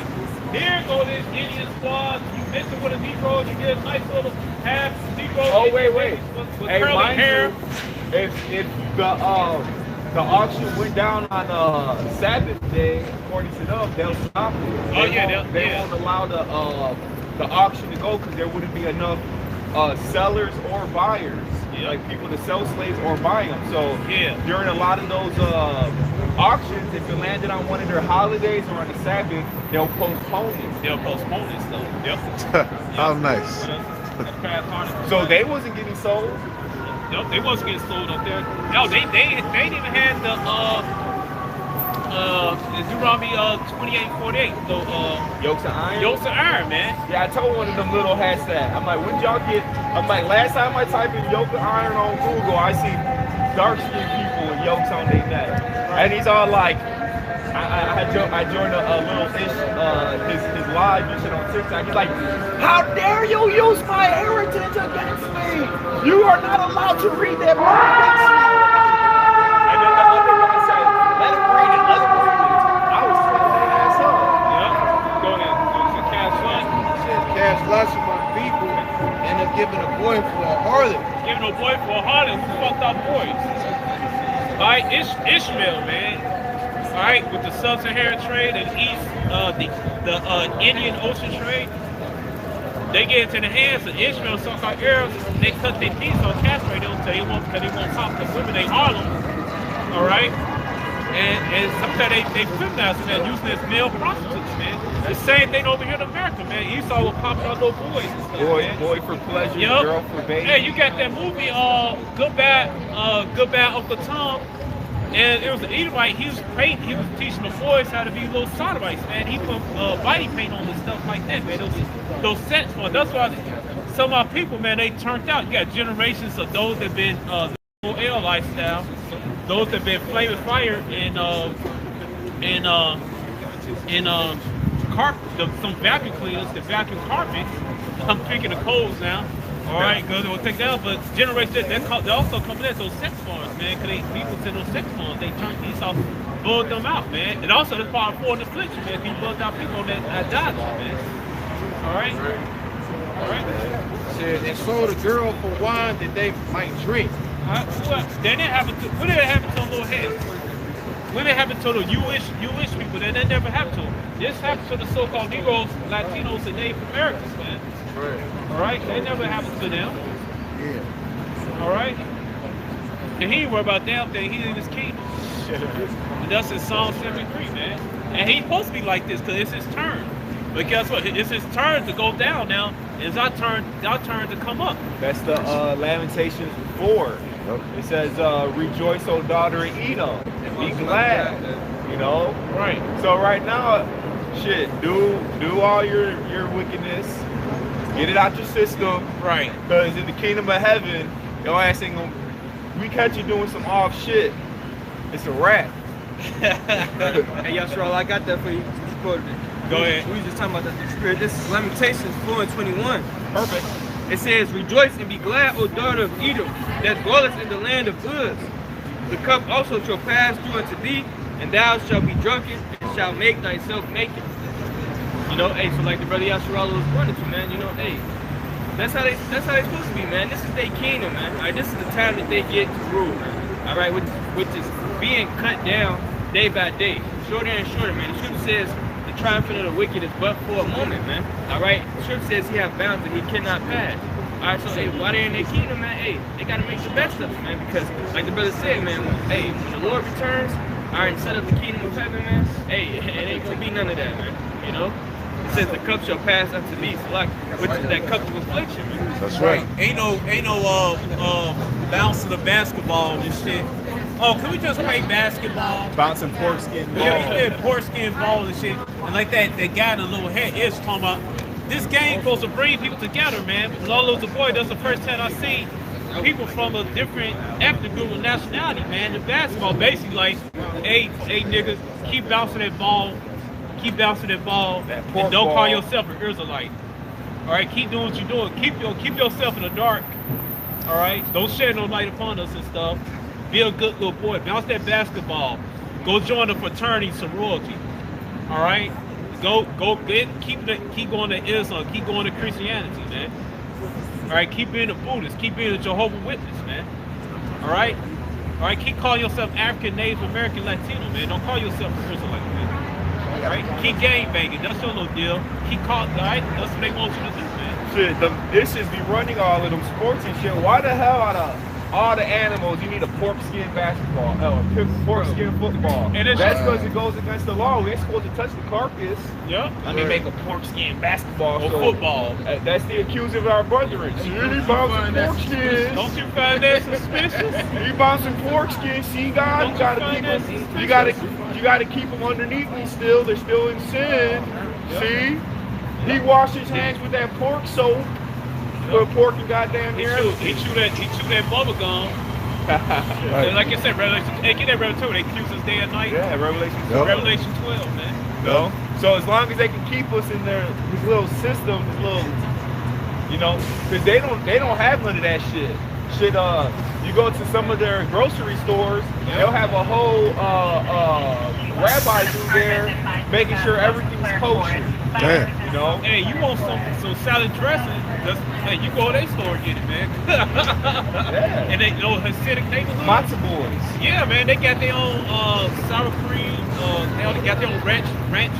Here go this Indian squad, you mix it with a Negro, you get a nice little half Negro. Oh, wait. With Hey, curly mind hair. you, if the auction went down on Sabbath day, according to them, they'll stop it. They won't allow the auction to go because there wouldn't be enough sellers or buyers, like people to sell slaves or buy them. So during a lot of those auctions, if it landed on one of their holidays or on the Sabbath, they'll postpone it. They'll postpone it still. Yep. How nice. So they wasn't getting sold. Nope, they wasn't getting sold up there. No, they didn't even have the Deuteronomy 28:48. So Yokes of iron. yokes of iron, man. Yeah, I told one of them little hats that. I'm like, when y'all get? I'm like, last time I typed in yoke of iron on Google, I see dark-skinned people with yokes on their neck, and he's all like, I joined a little his live and shit on TikTok. He's like, how dare you use my heritage against me? You are not allowed to read that book against me. And then the other guy said, let him read it, let him read it. I was setting that ass up. Yeah. Go ahead. Cast lots. It says, "Cast lots for my people and have given a boy for a harlot." Giving a boy for a harlot. Who fucked our boys? All right, Ishmael, man. All right, with the sub-Saharan trade and the Indian Ocean trade, they get into the hands of Ishmael, so-called Arabs. They cut their teeth on castrate them so they won't pop the women. They Harlem. All right, and sometimes they feminize them and using as male prostitutes, man. The same thing over here in America, man. Esau was popping out little boys and stuff, man. Boy for pleasure, Yup. girl for baby. Hey, you got that movie, Good Bad Uncle Tom, and it was an Edomite. He was teaching the boys how to be little sodomites, man. He put body paint on and stuff like that, man. Those sets for. That's why some of our people, man, they turned out. You got generations of those that been L lifestyle, those that been flaming fire in some vacuum cleaners, the vacuum carpets. I'm picking the codes now. All right, good. We'll take that out. But generation, they also coming in those sex farms, man. Because people send those sex farms, they turn Esau, bulled them out, man. And also, that's part of foreign affliction, man. He buzzed out people on that idolatry, man. All right, all right. Said they sold a girl for wine that they might drink. They didn't have it. What did it happen to them little heads? When it happened to the Jewish people, that never happened to them. This happened to the so-called Negroes, Latinos, and Native Americans, man. Right. All right, that never happened to them. Yeah. All right, and he ain't worry about damn thing. He in his kingdom. And that's in Psalm 73, man. And he supposed to be like this because it's his turn. But guess what? It's his turn to go down now. It's our turn to come up. That's the Lamentations 4. It says, rejoice, O daughter of Edom, and be glad. You know? Right. So right now, shit, do all your wickedness. Get it out your system. Right. Because in the kingdom of heaven, your ass ain't gonna, we catch you doing some off shit, it's a wrap. Hey, Yashral, I got that for you. Go ahead. We was just talking about that spirit. This is Lamentations 4:21. Perfect. It says, rejoice and be glad, O daughter of Edom, that dwellest in the land of Uz. The cup also shall pass through unto thee, and thou shalt be drunken, and shalt make thyself naked. You know, hey, so like the brother Yashral was pointing to, man, you know, hey, that's how they supposed to be, man. This is their kingdom, man. All right, this is the time that they get to rule, man. All right, which is being cut down day by day, shorter and shorter, man. The scripture says the triumphant of the wicked is but for a moment, man. All right, the scripture says he has bounds that he cannot pass. All right, so hey, while they're in their kingdom, man, hey, they gotta make the best of it, man. Because like the brother said, man, when the Lord returns, all right, and set up the kingdom of heaven, man. Hey, it ain't gonna be none of that, man. You know. It says the cup shall pass unto thee, so like, which is that cup of affliction, man. That's right. Ain't no bouncing the basketball and shit. Oh, can we just play basketball? Bouncing pork skin ball. Yeah, pork skin ball and shit. And like that guy in the little head is talking about this game supposed to bring people together, man. Because all those boys, that's the first time I seen people from a different ethnic group of nationality, man. The basketball basically like, hey niggas, keep bouncing that ball. Keep bouncing that ball, and don't call yourself an Israelite. All right, keep doing what you're doing. Keep yourself in the dark. All right, don't shed no light upon us and stuff. Be a good little boy. Bounce that basketball. Go join the fraternity, sorority. All right, keep going to Islam. Keep going to Christianity, man. All right, keep being a Buddhist. Keep being a Jehovah's Witness, man. All right, keep calling yourself African, Native American, Latino, man. Don't call yourself an Israelite, man. Right? Keep game banging. That's your little deal. Keep calling, all right? That's what they want you to do, man. Shit, this is be running all of them sports and shit. Why the hell out of all the animals you need a pork skin basketball, pork skin football? And that's because it goes against the law. We ain't supposed to touch the carcass. Yep. Let me make a pork skin basketball. Or football. That's the accusing of our brethren. See, he bouncing pork skins. Don't you find that suspicious? He bouncing pork skins. See, God, you gotta keep them underneath me still. They're still in sin. Yep. See? He washed his hands with that pork soap. Put pork and goddamn hair. He chew that bubble gum. Right. Like I said, get that Revelation. They accuse us day and night. Yeah, Revelation 12. Yep. Revelation 12, man. No. So as long as they can keep us in their little system, you know, because they don't have none of that shit. You go to some of their grocery stores, they'll have a whole rabbi through there making sure everything's kosher. Damn. You know? Hey, you want some salad dressing? Hey, you go to their store and get it, man. Yeah. And they know Hasidic neighborhood. Matzo boys. Yeah, man, they got their own sour cream. They got their own ranch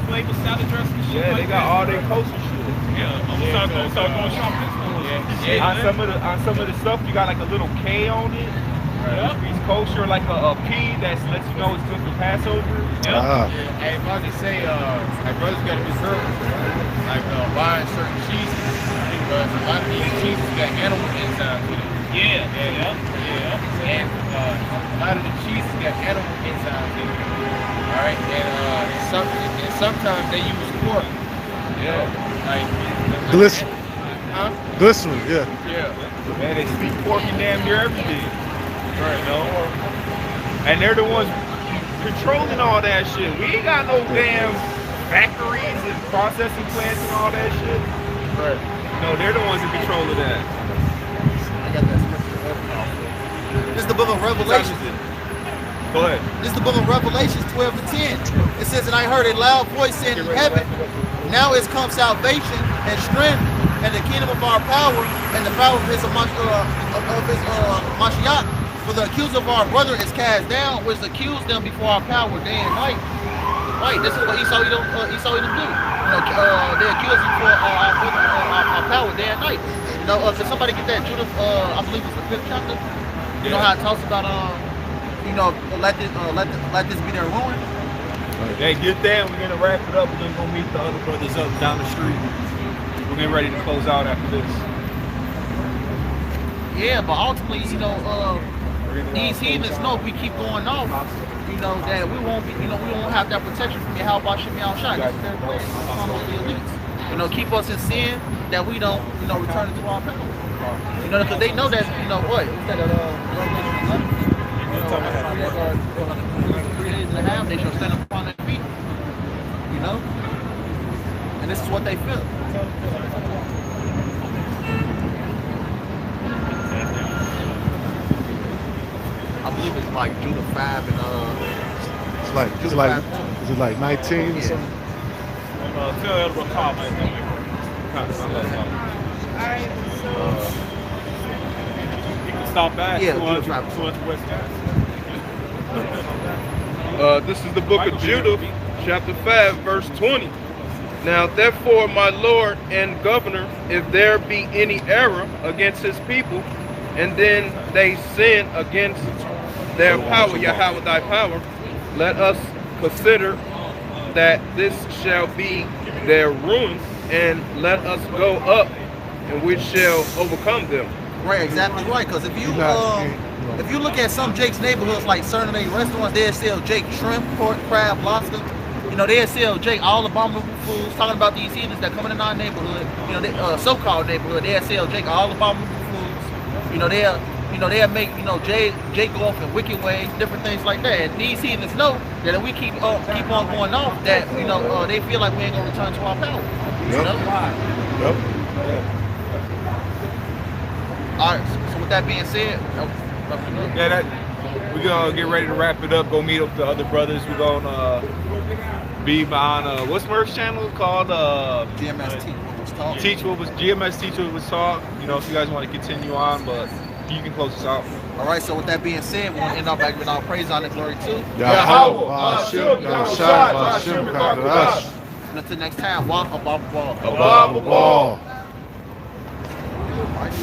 flavored salad dressing. And shit Yeah, like they got that. all their kosher shit. Yeah, I'm gonna start going shopping this one. On some of the stuff, you got like a little K on it. You He's kosher like a pea that lets you know it's good for Passover. Hey, if I just say, like brothers got to be careful, like buying certain cheeses, because a lot of these cheeses got animal enzymes in it. And a lot of the cheeses got animal enzymes in it. All right, and sometimes they use pork. Like Glycerin. Huh? Glycerin, yeah. Man, they speak pork in damn near everything. Right, you know? And they're the ones controlling all that shit. We ain't got no damn factories and processing plants and all that shit. Right. No, they're the ones in control of that. I got that scripture. This is the book of Revelation. Go ahead. This is the book of Revelations 12 to 10. It says, and I heard a loud voice saying in heaven, now is come salvation and strength and the kingdom of our power and the power of his Mashiach. For the accuser of our brother is cast down, which accused them before our power day and night. Right, this is what Esau Edom do. They accuse him for our brother, our power day and night. You know, can somebody get that Judah? I believe it's the 5th chapter. You know how it talks about let this be their ruin. Hey, get there. We're gonna wrap it up. We're gonna go meet the other brothers up down the street. We're getting ready to close out after this. Yeah, but ultimately, these heathens know if we keep going off, that we won't be, we won't have that protection from your how about Shimmy Al-Shai. That's their plan. The elites. Keep us in sin that we don't, return it to our power. Because they know that, what? Instead of Revelation 3 days and a half, they shall stand upon their feet. And this is what they feel. I believe it's like Judah 5 and is it like 19 or something? Tell Elder comment. You can stop back. Yeah, towards West Gas. This is the book of Judah, chapter 5, verse 20. Now therefore, my Lord and governor, if there be any error against his people, and then they sin against their power, Yahweh thy power, let us consider that this shall be their ruin, and let us go up, and we shall overcome them. Right, exactly right. Because if you look at some Jake's neighborhoods, like certain restaurants, they sell Jake shrimp, pork, crab, lobster. They sell Jake all abominable foods. Talking about these heathens that come in our neighborhood, so-called neighborhood, they sell Jake all abominable foods. They'll make Jake go off in wicked ways, different things like that. And these heathens know that if we keep on going off, that they feel like we ain't gonna return to our power. Yep. All right. So with that being said, We're gonna get ready to wrap it up. Go meet up the other brothers. We're gonna be on what's Merck's channel called? GMS Teach what was GMS Teach what was taught. If you guys want to continue on, but you can close us out. All right. So with that being said, we want to end up back with our praise, honor, glory to Yahweh, Hashem, Yahshua, Hashem, Kadash. And until next time, walk above the ball. Above the ball. All right.